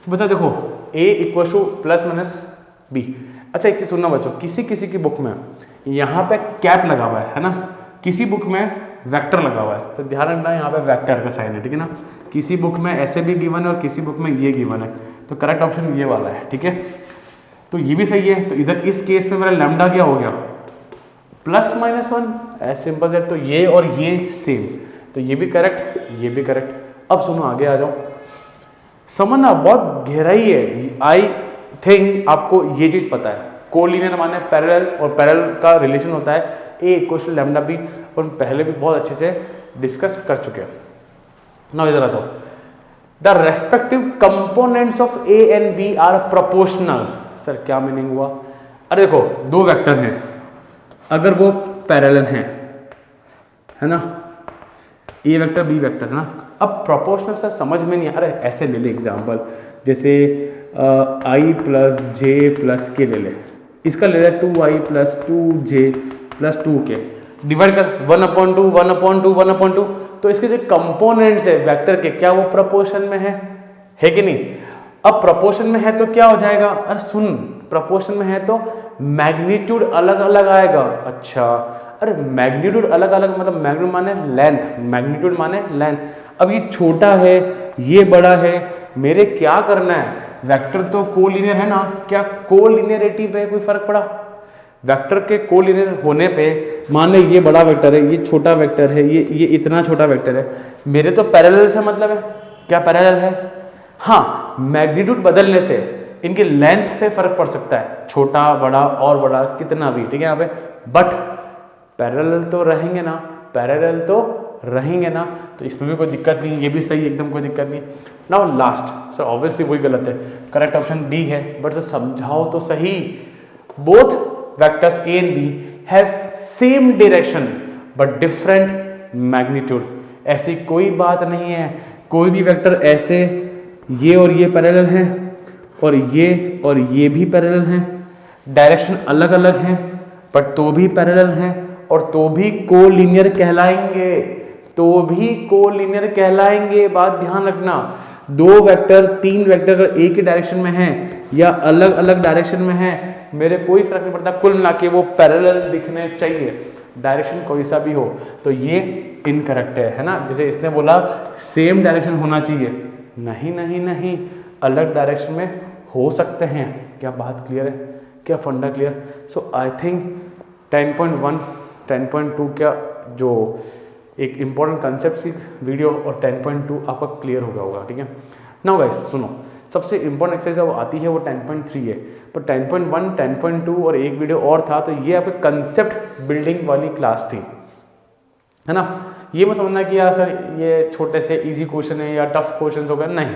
तो बच्चा देखो A equal two plus minus B। अच्छा, एक चीज सुनना बच्चों, किसी किसी की बुक में यहाँ पे कैप लगा हुआ है ना, किसी बुक में वेक्टर लगा हुआ है, तो ध्यान रखना यहाँ पे वेक्टर का साइन है, ठीक है ना। किसी बुक में ऐसे भी गिवन है और किसी बुक में ये गिवन है, तो करेक्ट ऑप्शन ये वाला है, ठीक है। तो ये भी सही है। तो इधर इस केस में मेरा लैम्डा क्या हो गया, प्लस माइनस 1, एज सिंपल है। तो ये और ये सेम, तो ये भी करेक्ट, ये भी करेक्ट। अब सुनो, आगे आ जाओ, समझना, बहुत गहराई है। आई थिंक आपको ये चीज पता है, कोलिनियर माने पैरेलल, और पैरेलल का रिलेशन होता है A equal to lambda B, और पहले भी बहुत अच्छे से डिस्कस कर चुके हैं। नाउ इधर आ जाओ, the respective components of A and B are proportional. Sir क्या मीनिंग हुआ? अरे देखो, दो वेक्टर हैं, अगर वो पैरेलल हैं, है ना, A वेक्टर B वेक्टर, है ना। अब प्रोपोर्शनल सर समझ में नहीं, अरे ऐसे ले ले एग्जांपल, जैसे I plus J plus K ले ले, इसका ले ले 2I plus 2J plus 2K, divide कर 1/2 1/2 1/2। तो इसके जो कंपोनेंट्स है वेक्टर के, क्या वो प्रोपोर्शन में है कि नहीं? अब प्रोपोर्शन में है तो क्या हो जाएगा, अरे सुन, प्रोपोर्शन में है तो मैग्नीट्यूड अलग अलग आएगा। अच्छा, अरे मैग्नीट्यूड अलग अलग मतलब मैग्नीट्यूड माने लेंथ, मैग्नीट्यूड माने लेंथ। अब ये छोटा है, ये बड़ा है, मेरे क्या करना है, वेक्टर तो कोलिनियर है ना, क्या कोलिनियरिटी पे कोई फर्क पड़ा? वेक्टर के कोलिनियर होने पे मान लो ये बड़ा वेक्टर है, ये छोटा वेक्टर है, ये इतना छोटा वेक्टर है, मेरे तो पैरेलल से मतलब है। क्या पैरेलल है? हाँ, मैग्नीट्यूड बदलने से इनकी लेंथ पे फर्क पड़ सकता है, छोटा बड़ा और बड़ा कितना भी, ठीक है यहाँ पे, बट पैरेलल तो रहेंगे ना, पैरेलल तो रहेंगे ना, तो इसमें भी कोई दिक्कत नहीं, ये भी सही एकदम, कोई दिक्कत नहीं। नाउ लास्ट सर ऑब्वियसली वही गलत है, करेक्ट ऑप्शन डी है, बट सर समझाओ तो सही। Both vectors A and B have same direction but different magnitude. ऐसी कोई बात नहीं है, कोई भी वेक्टर ऐसे ये और ये पैरेलल हैं और ये भी पैरेलल हैं, डायरेक्शन अलग अलग हैं बट तो भी पैरेलल हैं और तो भी कोलिनियर कहलाएंगे, तो भी कोलिनियर कहलाएंगे। बात ध्यान रखना, दो वेक्टर तीन वेक्टर अगर एक ही डायरेक्शन में हैं या अलग अलग डायरेक्शन में हैं, मेरे कोई फर्क नहीं पड़ता, कुल मिला के वो पैरेलल दिखने चाहिए, डायरेक्शन कोई सा भी हो। तो ये इनकरेक्ट है ना, जैसे इसने बोला सेम डायरेक्शन होना चाहिए, नहीं नहीं नहीं, अलग डायरेक्शन में हो सकते हैं। क्या बात क्लियर है? क्या फंडा क्लियर? सो आई थिंक 10.1 10.2 क्या जो एक इम्पॉर्टेंट कंसेप्ट की वीडियो और 10.2 आपका क्लियर हो गया होगा, ठीक है। नाउ गाइस सुनो, सबसे इंपॉर्टेंट एक्सरसाइज वो आती है वो 10.3 है, पर 10.1 10.2 और एक वीडियो और था, तो ये आपके कंसेप्ट बिल्डिंग वाली क्लास थी, है ना। ये मत समझना कि यार सर ये छोटे से इजी क्वेश्चन है या टफ क्वेश्चन हो गए, नहीं,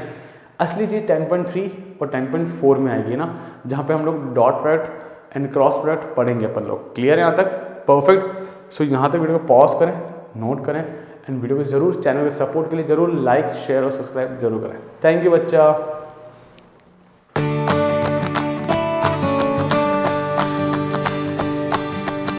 असली चीज़ 10.3 और 10.4 में आएगी ना, जहाँ पे हम लोग dot product and cross product पढ़ेंगे अपन लोग। क्लियर है यहाँ तक? परफेक्ट। सो यहाँ तक वीडियो को पॉज करें, नोट करें एंड वीडियो को जरूर चैनल के सपोर्ट के लिए जरूर लाइक शेयर और सब्सक्राइब जरूर करें। थैंक यू बच्चा।